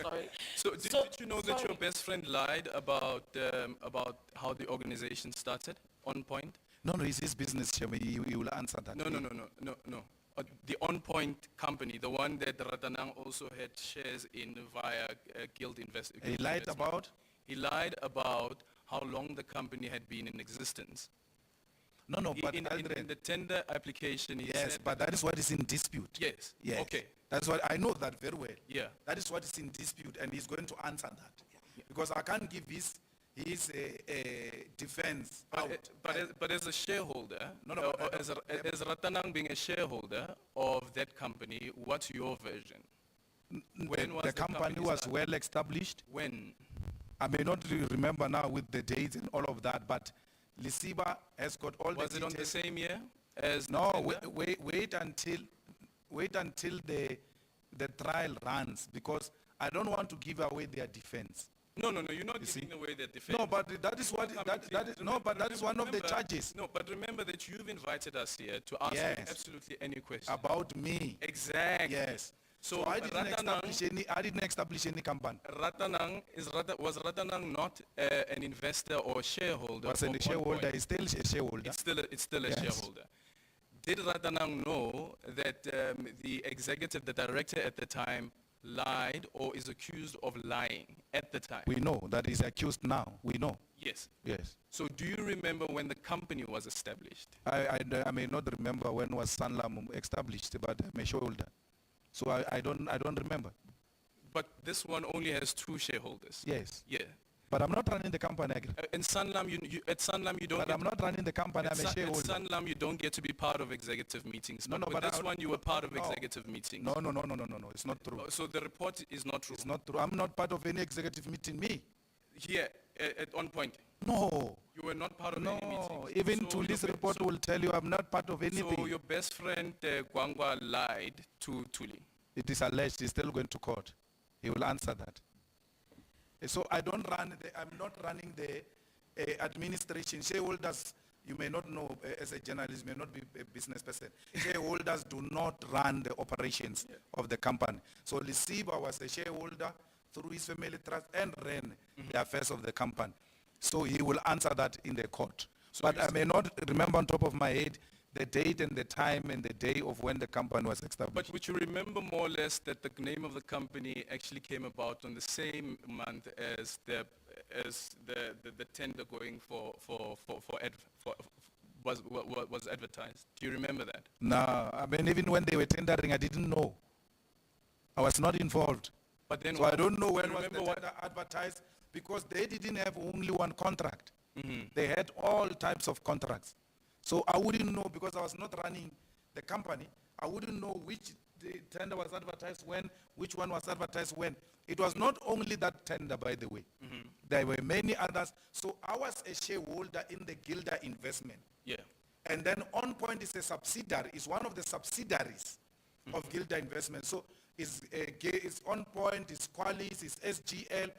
Sorry. So did you know that your best friend lied about how the organization started, On Point? No, it's his business, Shemi. He will answer that. No. The On Point company, the one that Ratanang also had shares in via Guild Investment. He lied about? He lied about how long the company had been in existence. No, but In the tender application, he yes, said... but that is what is in dispute. Yes. Yes. Okay. That's what I know that very well. Yeah. That is what is in dispute, and he's going to answer that. Because I can't give his defense out. But as a shareholder, No, but as Ratanang being a shareholder of that company, what's your version? When was the company was started? well established. When? I may not remember now with the dates and all of that, but Lisiba has got all Was the it on the details. same year as the No, tender? wait until the trial runs, because I don't want to give away their defense. No, you're not see? giving away their defense. No, but that is what, that is one of the Remember- charges No, but remember that you've invited us here to ask Yes. you absolutely any question. about me. Exactly. Yes. So So I didn't establish any company. Was Ratanang not an investor or shareholder? Was a of shareholder, OnePoint? he's still a shareholder. It's still a Yes. shareholder. Did Ratanang know that the executive, the director at the time, lied or is accused of lying at the time? We know that he's accused now. We know. Yes. Yes. So do you remember when the company was established? I may not remember when was Sanlam established, but I'm a shareholder. So I don't remember. But this one only has 2 shareholders. Yes. Yeah. But I'm not running the company. Agri. In Sanlam, at Sanlam, you don't. But I'm not running the company. I'm a At shareholder. Sanlam, you don't get to be part of executive meetings. No, But no, with but this I- one, you were part of no. executive meetings. No. It's not true. So the report is not true. It's not true. I'm not part of any executive meeting. Me? Here, at On Point, No. you were not part of any No. meetings. Even So Tuli's your be- report so- will tell you I'm not part of So anything. your best friend, Gwangwa, lied to Tuli. It is alleged. He's still going to court. He will answer that. So I'm not running the administration. Shareholders, you may not know as a journalist, may not be a business person. Shareholders do not run the operations of the company. So Lisiba was a shareholder through his family trust and ran the affairs of the company. So he will answer that in the court. But I may not remember on top of my head the date and the time and the day of when the company was established. But would you remember more or less that the name of the company actually came about on the same month as the tender going was advertised? Do you remember that? No, I mean, even when they were tendering, I didn't know. I was not involved. But then So I don't know when you was the remember what- tender advertised because they didn't have only one contract. They had all types of contracts. So I wouldn't know because I was not running the company. I wouldn't know which the tender was advertised when, which one was advertised when. It was not only that tender, by the way. There were many others. So I was a shareholder in the Gilder investment. Yeah. And then On Point is a subsidiary, is one of the subsidiaries of Gilder Investment. So it's On Point, it's Qualis, it's SGL,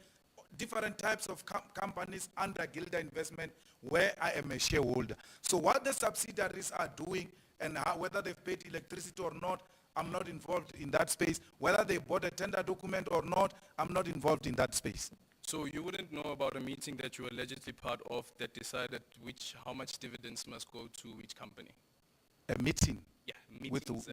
different types of companies under Gilder Investment where I am a shareholder. So what the subsidiaries are doing and whether they've paid electricity or not, I'm not involved in that space. Whether they bought a tender document or not, I'm not involved in that space. So you wouldn't know about a meeting that you were allegedly part of that decided how much dividends must go to which company? A meeting Yeah, with, meetings.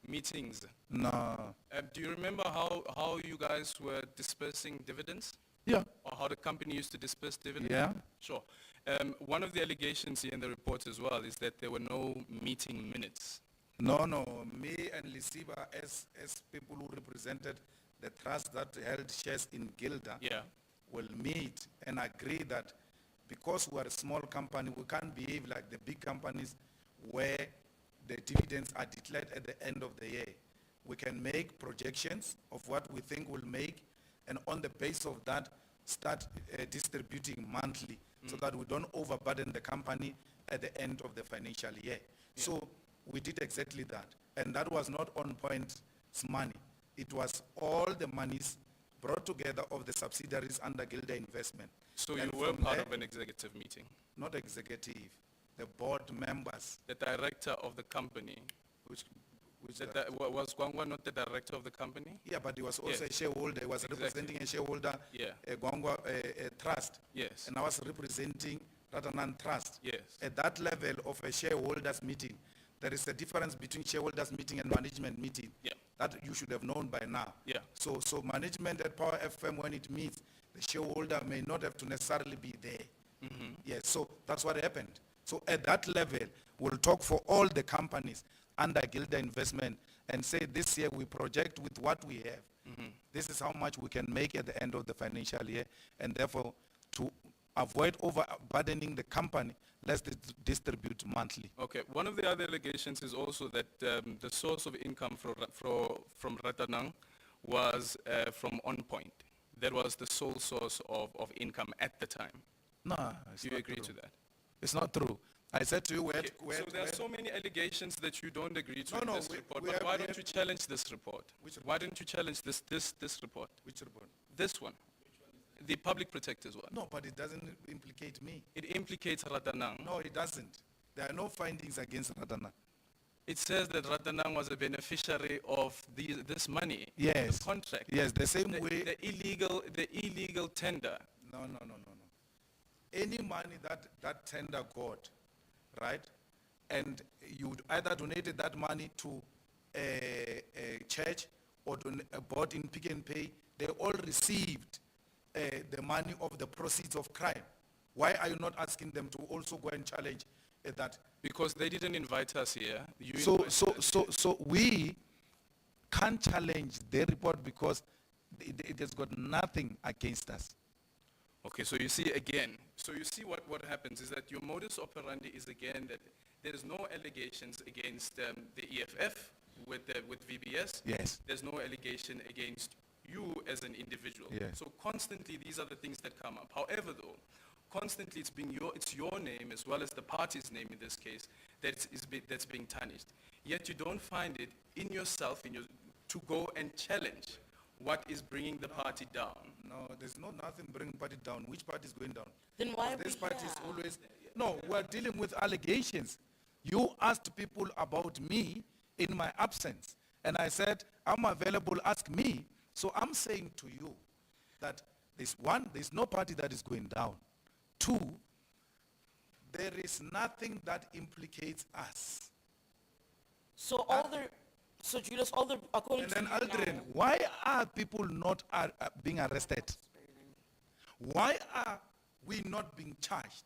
Meetings. no, Do you remember how you guys were dispersing dividends? Yeah. Or how the company used to disperse dividends? Yeah. Sure. One of the allegations here in the report as well is that there were no meeting minutes. No, me and Lisiba as people who represented the trust that held shares in Gilder Yeah. will meet and agree that because we are a small company, we can't behave like the big companies where the dividends are declared at the end of the year. We can make projections of what we think we'll make, and on the basis of that, start distributing monthly so that we don't overburden the company at the end of the financial year. So we did exactly that. And that was not On Point's money. It was all the monies brought together of the subsidiaries under Gilder Investment. So you And were from part there- of an executive meeting. Not executive, the board members, The director of the company. which Was Gwangwa not the director of the company? yeah, but he was also Yes. a shareholder. He was Exactly. representing a shareholder, Yeah. a Gwangwa trust. Yes. And I was representing Ratanan Trust. Yes. At that level of a shareholders meeting, there is a difference between shareholders meeting and management meeting. Yeah. That you should have known by now. Yeah. So management at Power FM, when it meets, the shareholder may not have to necessarily be there. Yes, so that's what happened. So at that level, we'll talk for all the companies under Gilder Investment and say this year we project with what we have. This is how much we can make at the end of the financial year, and therefore to avoid overburdening the company, let's distribute monthly. Okay. One of the other allegations is also that the source of income from Ratanang was from On Point. That was the sole source of income at the time. No, it's Do you not agree true. to that? It's not true. I said to you, So there are so many allegations that you don't agree to No, in no, this we- report. we But have- why we don't have- you challenge this report? Which Why don't you challenge this report? which report? This one. The public protector's one. No, but it doesn't implicate me. It implicates Ratanang. No, it doesn't. There are no findings against Ratana. It says that Ratanang was a beneficiary of this money. Yes. The contract. Yes, the same The, way. the illegal tender. No. Any money that tender got, right? And you either donated that money to a church or bought in Pick and Pay, they all received the money of the proceeds of crime. Why are you not asking them to also go and challenge that? Because they didn't invite us here. You So, invited us. so we can't challenge their report because it has got nothing against us. Okay, so you see what happens is that your modus operandi is again that there is no allegations against the EFF with VBS. Yes. There's no allegation against you as an individual. Yes. So constantly these are the things that come up. However though, constantly it's your name as well as the party's name in this case that's being tarnished. Yet you don't find it in yourself to go and challenge what is bringing the party down. No, there's nothing bringing party down. Which party is going down? Then why are This we party is here? always, no, we're dealing with allegations. You asked people about me in my absence, and I said, I'm available, ask me. So I'm saying to you that there's no party that is going down. Two, there is nothing that implicates us. So Julius, according And to then you Aldrin, now- why are people not being arrested? Why are we not being charged?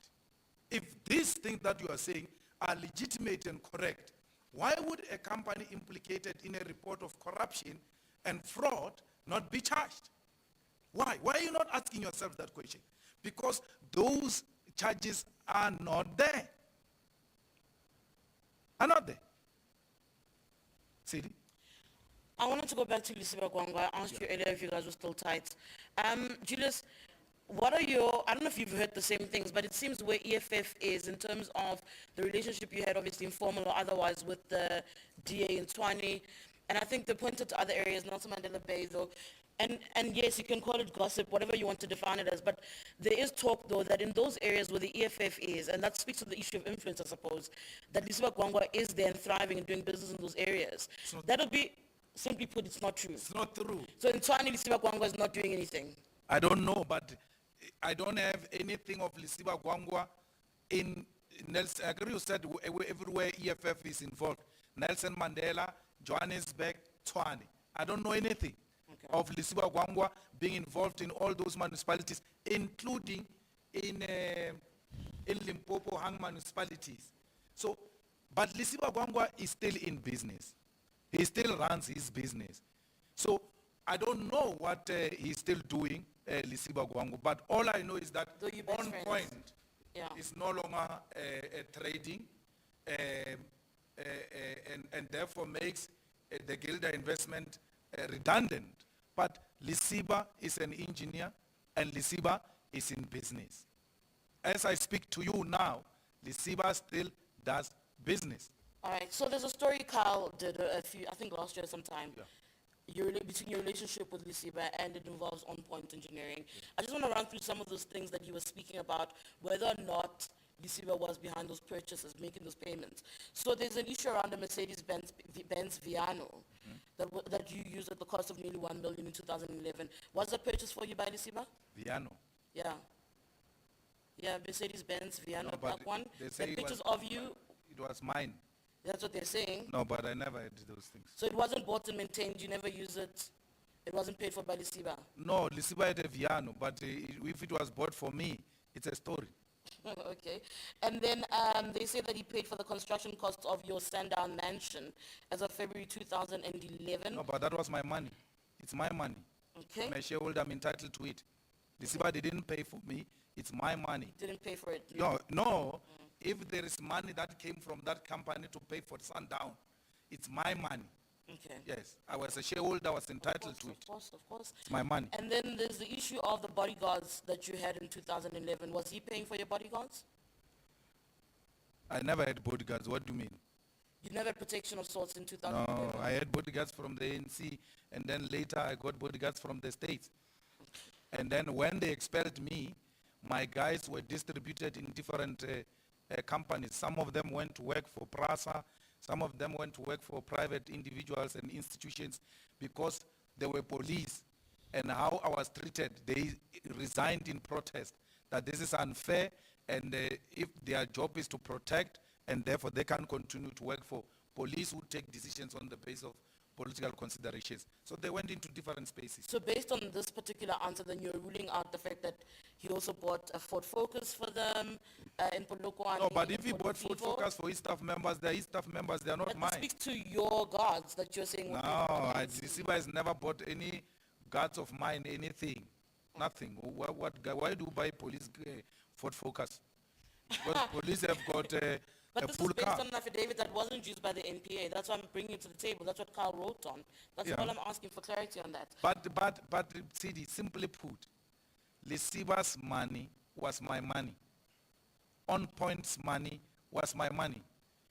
If these things that you are saying are legitimate and correct, why would a company implicated in a report of corruption and fraud not be charged? Why? Why are you not asking yourself that question? Because those charges are not there. Are not there. See? I wanted to go back to Lisiba Gwangwa. I asked you earlier if you guys were still tight. Julius, what are I don't know if you've heard the same things, but it seems where EFF is in terms of the relationship you had, obviously informal or otherwise, with the DA in Tshwane, and I think they pointed to other areas, Nelson Mandela Bay though, and yes, you can call it gossip, whatever you want to define it as, but there is talk though that in those areas where the EFF is, and that speaks to the issue of influence, I suppose, that Lisiba Gwangwa is there and thriving and doing business in those areas. That would be, simply put, it's not true. It's not true. So in Tshwane, Lisiba Gwangwa is not doing anything. I don't know, but I don't have anything of Lisiba Gwangwa in Nelson. I agree you said everywhere EFF is involved. Nelson Mandela, Johannesburg, Tshwane. I don't know anything of Lisiba Gwangwa being involved in all those municipalities, including in Limpopo hang municipalities. So, but Lisiba Gwangwa is still in business. He still runs his business. So I don't know what he's still doing, Lisiba Gwangwa, but all I know is that Though you best on friends. point Yeah. is no longer trading and therefore makes the Gilda investment redundant. But Lisiba is an engineer and Lisiba is in business. As I speak to you now, Lisiba still does business. All right, so there's a story Carl did I think last year sometime, between your relationship with Lisiba, and it involves on-point engineering. I just want to run through some of those things that you were speaking about, whether or not Lisiba was behind those purchases, making those payments. So there's an issue around the Mercedes-Benz Viano that you used at the cost of nearly 1 million in 2011. Was that purchased for you by Lisiba? Viano. Yeah. Yeah, Mercedes-Benz Viano, No, but that one. they say The it pictures was- of you, It was mine. that's what they're saying. No, but I never had those things. So it wasn't bought and maintained, you never use it, it wasn't paid for by Lisiba? No, Lisiba had a Viano, but if it was bought for me, it's a story. Okay. And then they say that he paid for the construction costs of your Sandown mansion as of February 2011. No, but that was my money. It's my money. Okay. I'm a shareholder, I'm entitled to it. Lisiba didn't pay for me, it's my money. Didn't pay for it. No. If there is money that came from that company to pay for Sundown, it's my money. Okay. Yes, I was a shareholder, I was entitled to it. Of course. It's my money. And then there's the issue of the bodyguards that you had in 2011. Was he paying for your bodyguards? I never had bodyguards, what do you mean? You never had protection of sorts in 2011? No, I had bodyguards from the ANC, and then later I got bodyguards from the States. And then when they expelled me, my guys were distributed in different companies. Some of them went to work for PRASA, some of them went to work for private individuals and institutions because they were police. And how I was treated, they resigned in protest that this is unfair, and if their job is to protect, and therefore they can continue to work for police who take decisions on the basis of political considerations. So they went into different spaces. So based on this particular answer, then you're ruling out the fact that he also bought a Ford Focus for them in Polokwane. No, but if he for bought the Ford Vivo. Focus for his staff members, they're his staff members, they're not But mine. this speaks to your guards that you're saying. No, Siba has never bought any guards of mine, anything. Nothing. Why do you buy police Ford Focus? Because police have got a But this full is based car. on an affidavit that wasn't used by the NPA. That's why I'm bringing it to the table. That's what Carl wrote on. That's Yeah. all I'm asking for clarity on that. But Sidi, simply put, Lisiba's money was my money. On Point's money was my money.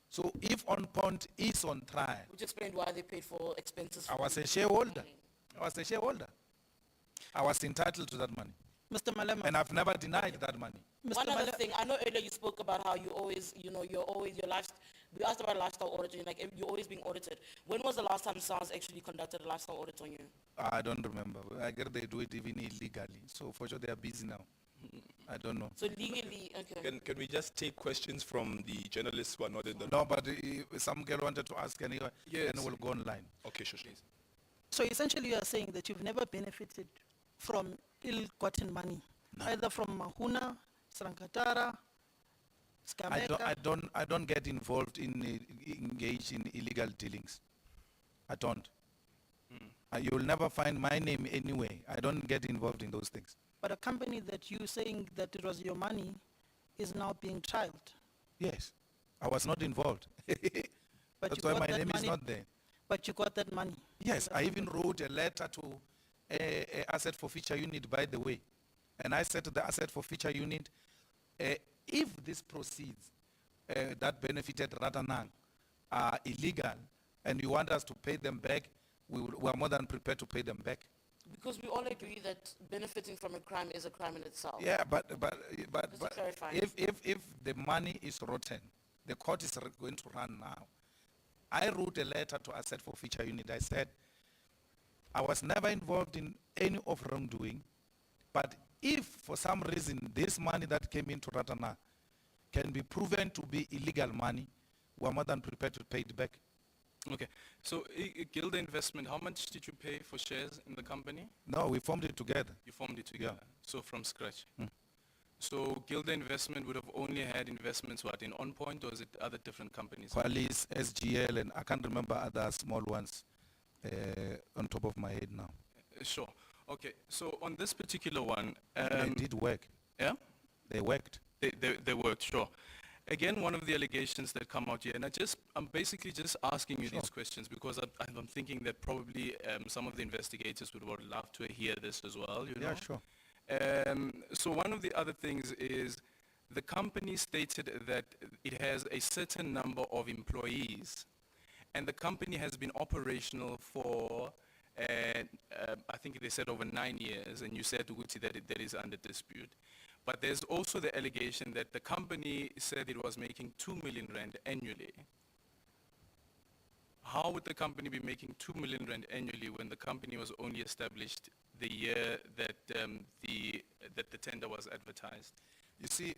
So if On Point is on trial, Which explained why they paid for expenses. I for was a the- shareholder. I was a shareholder. I was entitled to that money. Mr. Malema, And I've never denied that money. Mr. One other Malema, thing, I know earlier you spoke about how you always, your lifestyle, we asked about lifestyle audit, and like, you're always being audited. When was the last time SARS actually conducted a lifestyle audit on you? I don't remember. I guess they do it even illegally. So for sure they are busy now. I don't know. So legally, okay. Can we just take questions from the journalists who are not in the... No, but some girl wanted to ask anyway, Yes. and we'll go online. Okay, sure. so essentially you are saying that you've never benefited from ill-gotten money, either from Mahuna, Srankatara, Skameka. I don't get involved in engage in illegal dealings. I don't. You'll never find my name anyway. I don't get involved in those things. But a company that you saying that it was your money is now being trialed. Yes, I was not involved. But That's you why got my that name is money- not there. But you got that money. Yes, I even wrote a letter to asset forfeiture unit, by the way. And I said to the asset forfeiture unit, if these proceeds that benefited Ratanang are illegal and you want us to pay them back, we are more than prepared to pay them back. Because we all agree that benefiting from a crime is a crime in itself. Yeah, but Just to clarify. if the money is rotten, the court is going to run now. I wrote a letter to asset forfeiture unit. I said, I was never involved in any of wrongdoing, but if for some reason this money that came into Ratana can be proven to be illegal money, we are more than prepared to pay it back. Okay, so Gilda Investment, how much did you pay for shares in the company? No, we formed it together. You formed it together, so from scratch. So Gilda Investment would have only had investments, what, in On Point, or is it other different companies? Qualis, SGL, and I can't remember other small ones on top of my head now. Sure. Okay, so on this particular one, They did work. yeah? They worked. They worked, sure. Again, one of the allegations that come out here, and I'm basically just asking you these questions because I'm thinking that probably some of the investigators would love to hear this as well, you know? Yeah, sure. So one of the other things is the company stated that it has a certain number of employees, and the company has been operational for, I think they said over 9 years, and you said, Uguti, that is under dispute. But there's also the allegation that the company said it was making 2 million rand annually. How would the company be making 2 million rand annually when the company was only established the year that the tender was advertised? You see,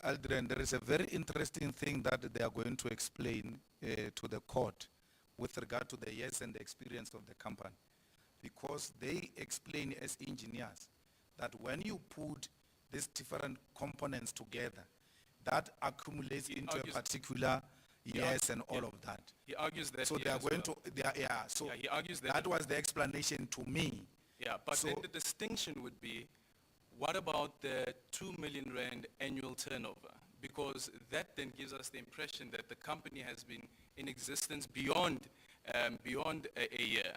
Aldrin, there is a very interesting thing that they are going to explain to the court with regard to the years and the experience of the company. Because they explain as engineers that when you put these different components together, that accumulates into a argues- particular years and all of that. He argues that So here they are as going well. to, they are, yeah, so Yeah, he argues that- that was the explanation to me. Yeah, but So- then the distinction would be, what about the 2 million rand annual turnover? Because that then gives us the impression that the company has been in existence beyond a year.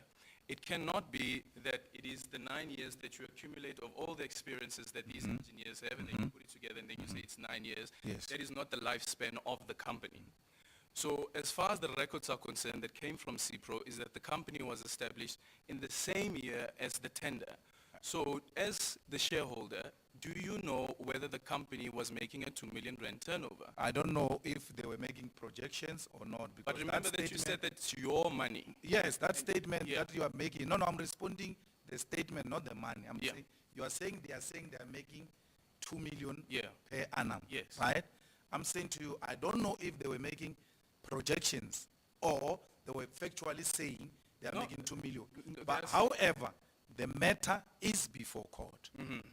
It cannot be that it is the 9 years that you accumulate of all the experiences that these engineers have, and then you put it together, and then you say it's 9 years. Yes. That is not the lifespan of the company. So as far as the records are concerned that came from CIPRO is that the company was established in the same year as the tender. So as the shareholder, do you know whether the company was making a 2 million rand turnover? I don't know if they were making projections or not. But because remember that you said that it's your money. Yes, that statement yeah. that you are making. No, I'm responding the statement, not the money. I'm Yeah. saying, you are saying they are making 2 million Yeah. per annum. Yes. Right? I'm saying to you, I don't know if they were making projections or they were factually saying they are No, making 2 million. no, But that's- however, the matter is before court.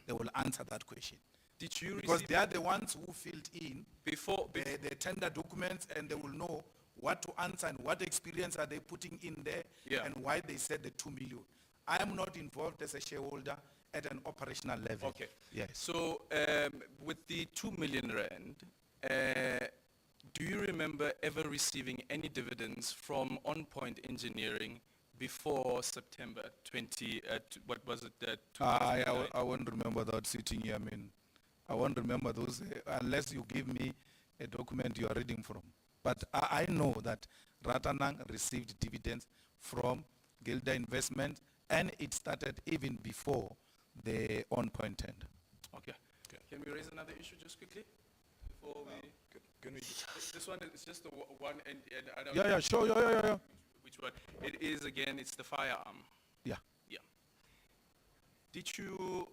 They will answer that question. Did you Because receive they are the ones who filled in before? the tender documents, and they will know what to answer and what experience are they putting in there, Yeah. and why they said the 2 million. I am not involved as a shareholder at an operational level. Okay. Yes. So with the 2 million rand, do you remember ever receiving any dividends from On Point Engineering before September 20, what was it, 2009? I won't remember that sitting here. I mean, I won't remember those unless you give me a document you are reading from. But I know that Ratanang received dividends from Gilda Investment, and it started even before the on-point tender. Okay. Can we raise another issue just quickly? Before we, Can we, this one is just the one, and I don't Yeah, sure, yeah. which one. It is, again, it's the firearm. Yeah. Yeah. Did you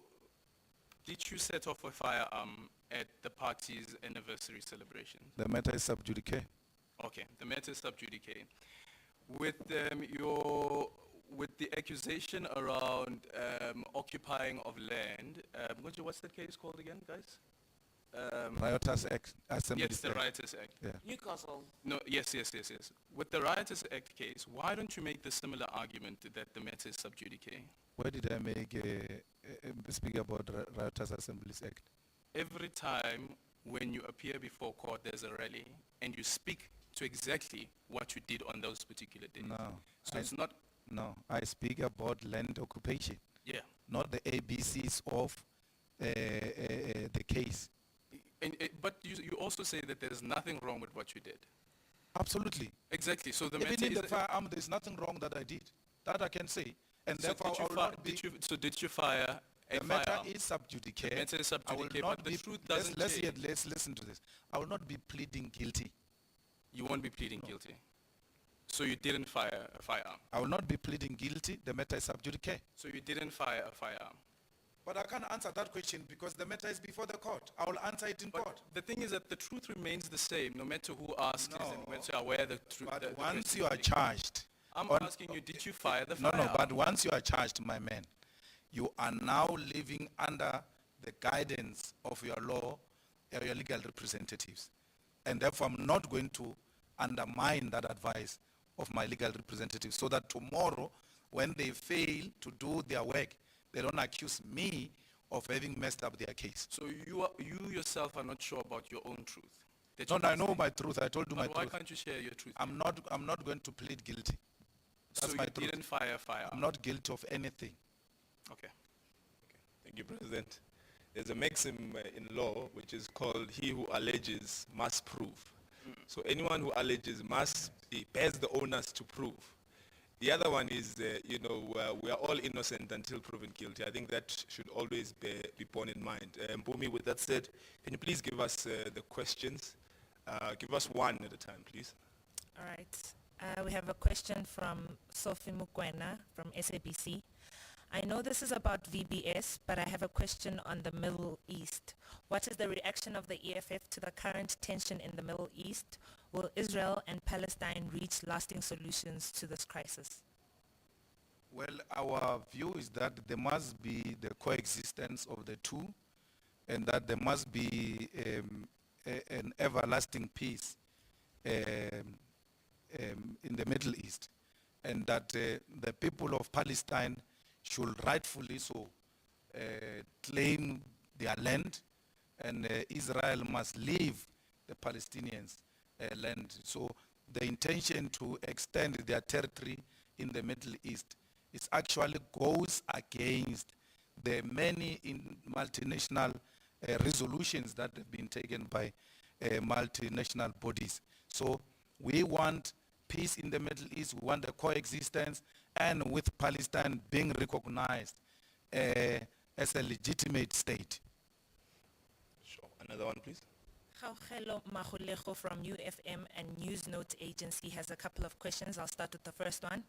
set off a firearm at the party's anniversary celebration? The matter is sub judice. Okay, the matter is sub judice. With with the accusation around occupying of land, what's that case called again, guys? Riotous Act, Assembly. Yes, the Act. Riotous Act. Yeah. Newcastle. No, yes. With the Riotous Act case, why don't you make the similar argument that the matter is sub judice? Where did I make speak about Riotous Assemblies Act? Every time when you appear before court, there's a rally, and you speak to exactly what you did on those particular days. No, So it's not, No, I speak about land occupation, yeah. not the ABCs of the case. But you also say that there's nothing wrong with what you did. Absolutely. Exactly, so the Even matter in is... the firearm, there's nothing wrong that I did. That I can say. And so therefore, I will not be, did you fire a the matter firearm? is sub judice. The matter is sub I will judice, not but the be- truth let's- doesn't let's change. Let's listen to this. I will not be pleading guilty. You won't be pleading guilty. So you didn't fire a firearm. I will not be pleading guilty. The matter is sub judice. So you didn't fire a firearm. But I can't answer that question because the matter is before the court. I will answer it in But court. the thing is that the truth remains the same, no matter who asks it and No. once you are aware the truth. But once you are charged, I'm on- asking you, did you fire the no, firearm? but once you are charged, my man, you are now living under the guidance of your law, your legal representatives. And therefore, I'm not going to undermine that advice of my legal representatives so that tomorrow, when they fail to do their work, they don't accuse me of having messed up their case. So you yourself are not sure about your own truth. that No, you I can know say. my truth. I told you my But why truth. can't you share your truth? I'm not going to plead guilty. That's So my you truth. didn't fire a firearm? I'm not guilty of anything. Okay. Thank you, President. There's a maxim in law which is called he who alleges must prove. So anyone who alleges he bears the onus to prove. The other one is, we are all innocent until proven guilty. I think that should always be borne in mind. Mpumi, with that said, can you please give us the questions? Give us one at a time, please. All right. We have a question from Sophie Mukwena from SABC. I know this is about VBS, but I have a question on the Middle East. What is the reaction of the EFF to the current tension in the Middle East? Will Israel and Palestine reach lasting solutions to this crisis? Well, our view is that there must be the coexistence of the two, and that there must be an everlasting peace in the Middle East, and that the people of Palestine should rightfully so claim their land, and Israel must leave the Palestinians' land. So the intention to extend their territory in the Middle East is actually goes against the many multinational resolutions that have been taken by multinational bodies. So we want peace in the Middle East, we want the coexistence, and with Palestine being recognized as a legitimate state. Sure. Another one, please. Gaugelo Magolego from UFM and News Note Agency has a couple of questions. I'll start with the first one.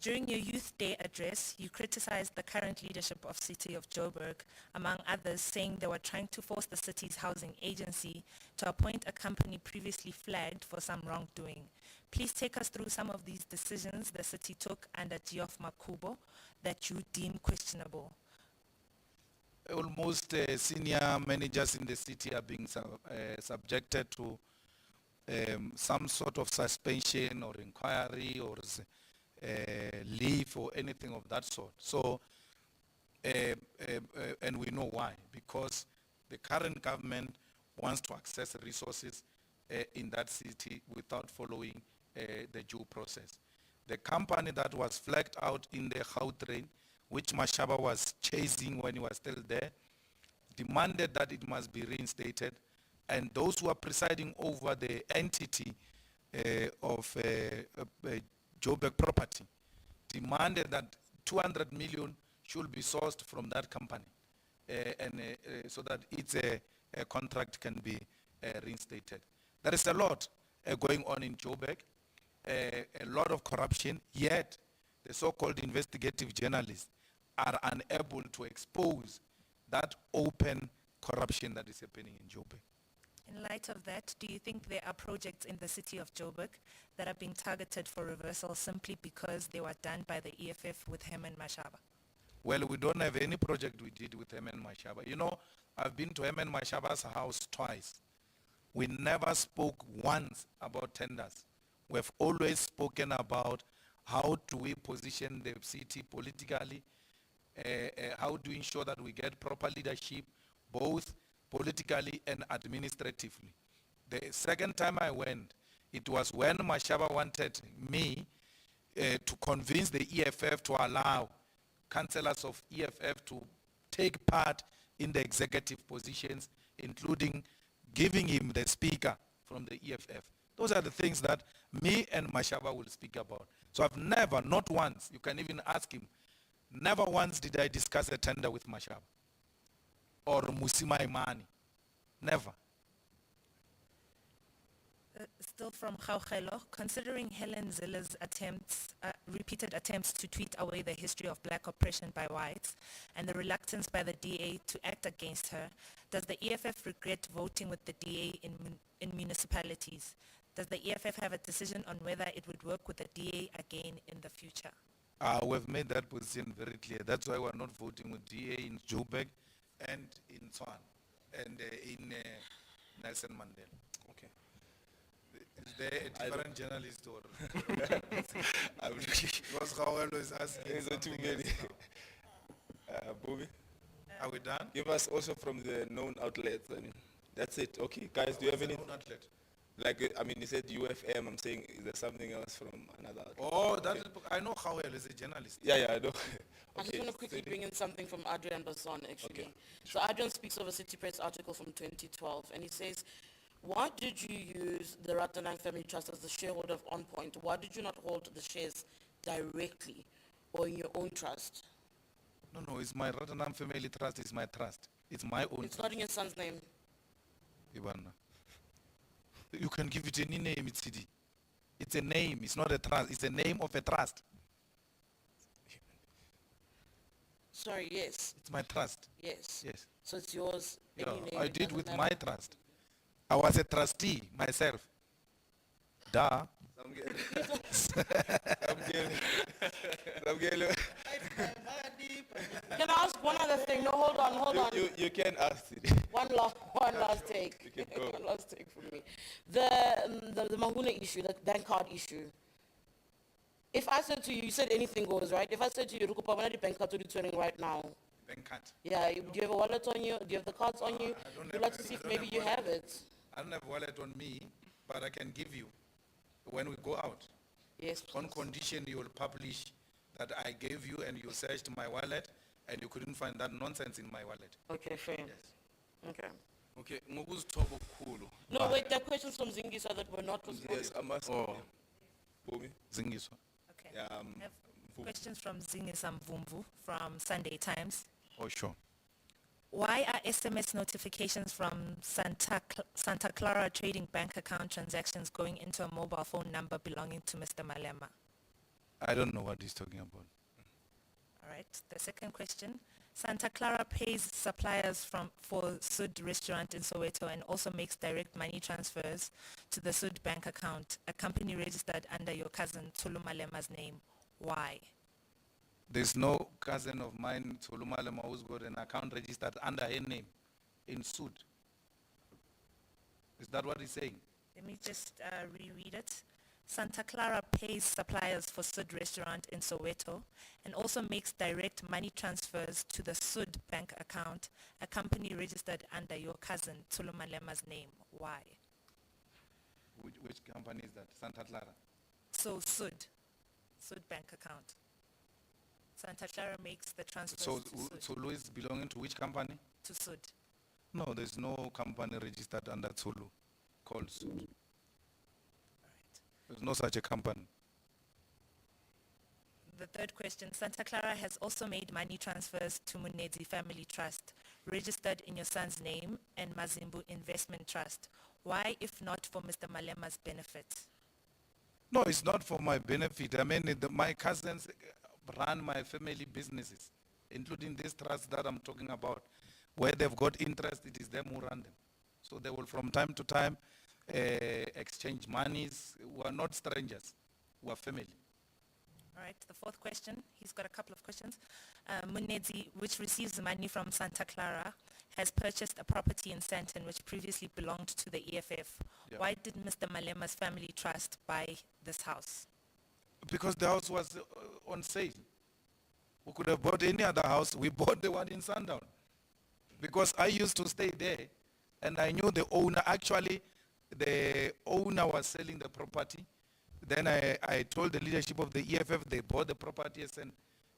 During your Youth Day address, you criticized the current leadership of City of Joburg, among others, saying they were trying to force the city's housing agency to appoint a company previously flagged for some wrongdoing. Please take us through some of these decisions the city took under Geoff Makubo that you deem questionable. Almost senior managers in the city are being subjected to some sort of suspension or inquiry or leave or anything of that sort. So, and we know why, because the current government wants to access resources in that city without following the due process. The company that was flagged out in the Gautrain, which Mashaba was chasing when he was still there, demanded that it must be reinstated, and those who are presiding over the entity of Joburg property demanded that 200 million should be sourced from that company, so that its contract can be reinstated. There is a lot going on in Joburg, a lot of corruption, yet the so-called investigative journalists are unable to expose that open corruption that is happening in Joburg. In light of that, do you think there are projects in the city of Joburg that are being targeted for reversal simply because they were done by the EFF with Herman Mashaba? Well, we don't have any project we did with Herman Mashaba. You know, I've been to Herman Mashaba's house twice. We never spoke once about tenders. We've always spoken about how do we position the city politically, how do we ensure that we get proper leadership, both politically and administratively. The second time I went, it was when Mashaba wanted me to convince the EFF to allow councillors of EFF to take part in the executive positions, including giving him the speaker from the EFF. Those are the things that me and Mashaba will speak about. So I've never, not once, you can even ask him, never once did I discuss a tender with Mashaba or Musima Imani. Never. Still from Gaugelo, considering Helen Zille's repeated attempts to tweet away the history of black oppression by whites and the reluctance by the DA to act against her, does the EFF regret voting with the DA in municipalities? Does the EFF have a decision on whether it would work with the DA again in the future? We've made that position very clear. That's why we're not voting with DA in Joburg and in Swan and in Nelson Mandela. Okay. Is there a different journalist or? Because Gaugelo is asking. There's too something many. else Bobby, now. Are we done? give us also from the known outlets. I mean, that's it. Okay, guys, do you have any? Outlet. Like, I mean, you said UFM. I'm saying, is there something else from another outlet? Oh, that is, I know Gaugelo is a journalist. Yeah, I know. I just want to quickly bring in something from Adrian Basson, actually. Okay, So Adrian speaks of a City Press article from 2012, and he says, why did you use the Ratanang Family Trust as the shareholder of On Point? Why did you not hold the shares directly or in your own trust? No, it's my Ratanam Family Trust. It's my trust. It's my own It's not in your son's name. Ivana. You can give it any name, it's CD. It's a name, it's not a trust. It's a name of a trust. Sorry, yes, It's my trust. yes. Yes. So it's yours, Yeah, any name. I it did doesn't with matter. my trust. I was a trustee myself. Duh. Can I ask one other thing? No, hold on. You can ask it. One last take. You can go. One last take from me. The Mahuna issue, the bank card issue. If I said to you, you said anything goes, right? If I said to you, Rukupa, when are the bank cards returning right now? Bank card. Yeah, do you have a wallet on you? Do you have the cards on you? I don't We'd have like a- to see I if don't maybe have you wallet. have it. I don't have wallet on me, but I can give you when we go out. Yes, On please. condition you will publish that I gave you and you searched my wallet and you couldn't find that nonsense in my wallet. Okay, fair. Yes. Okay. Okay, ngokuzithoba okukhulu. No, wait, there are questions from Zingisa that were not Yes, responded. I must. Oh. Bobby, Zingiswa. Okay. yeah, Have- Questions from Zingisa Mvumvu from Sunday Times. Oh, sure. Why are SMS notifications from Santa Clara Trading Bank account transactions going into a mobile phone number belonging to Mr. Malema? I don't know what he's talking about. All right. The second question. Santa Clara pays suppliers for Sud restaurant in Soweto and also makes direct money transfers to the Sud bank account, a company registered under your cousin Tulu Malema's name. Why? There's no cousin of mine, Tulu Malema, who's got an account registered under her name in Sud. Is that what he's saying? Let me just reread it. Santa Clara pays suppliers for Sud restaurant in Soweto and also makes direct money transfers to the Sud bank account, a company registered under your cousin Tulu Malema's name. Why? Which company is that? Santa Clara? So Sud bank account. Santa Clara makes the transfers So to Sud. Tulu is belonging to which company? To Sud. No, there's no company registered under Tulu called Sud. There's no such a company. The third question, Santa Clara has also made money transfers to Munezi Family Trust, registered in your son's name, and Mazimbu Investment Trust. Why, if not for Mr. Malema's benefit? No, it's not for my benefit. I mean, my cousins run my family businesses, including this trust that I'm talking about. Where they've got interest, it is them who run them. So they will, from time to time, exchange monies. We are not strangers. We are family. All right, the fourth question, he's got a couple of questions. Munezi, which receives money from Santa Clara, has purchased a property in Sandton which previously belonged to the EFF. Yeah. Why did Mr. Malema's family trust buy this house? Because the house was on sale. We could have bought any other house. We bought the one in Sundown. Because I used to stay there, and I knew the owner. Actually, the owner was selling the property. Then I told the leadership of the EFF, they bought the property as an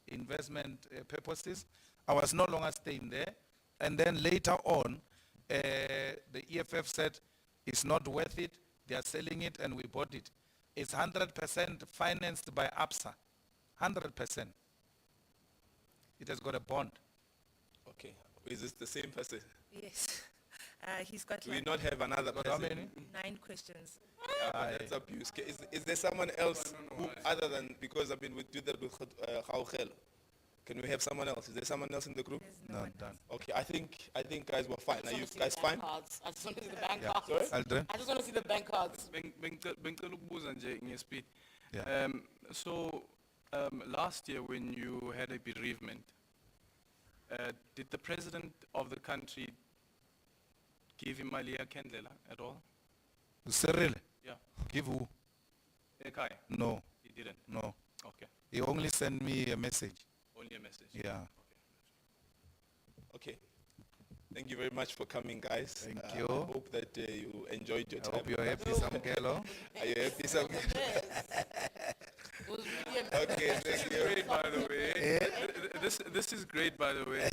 investment purposes. I was no longer staying there. And then later on, the EFF said, it's not worth it. They are selling it, and we bought it. It's 100% financed by ABSA. 100%. It has got a bond. Okay. Is this the same person? Yes. He's got Do we like not have another Got how person? many? 9 questions. That's abuse. Is there someone else who, other than, because I've been do that with Khawkhel, can we have someone else? Is there someone else in the group? There's No, done. Okay, I think guys were fine. Are you guys fine? I just want to see the bank Yeah. cards. Sorry? Aldrin? I just want to see the bank cards. Bengicela ukubuza nje ngespeed. Yeah. So last year when you had a bereavement, did the president of the country give him Malia Kendlela at all? Cyril, Yeah. give who? Ekhaya? No, He didn't. no. Okay. He only sent me a message. Only a message. Yeah. Okay. Thank you very much for coming, guys. Thank I you. hope that you enjoyed your I time. hope you're happy, Samkelo. Are you happy, Sam? It was really Okay, thank you. Great, by the way. This is great, by the way.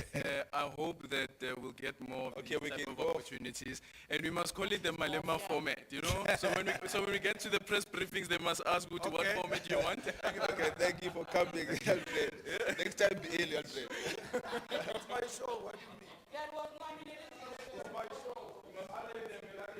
I hope that we'll get more of Okay, these we type can of go. opportunities, and we must call it the Malema format. You know, so when we get to the press briefings, they must ask you to what Okay. format you want. Okay, thank you for coming, Alfred. Next time be early, Alfred. It's my show. What do you mean? That was nominated. It's my show. You must highlight them.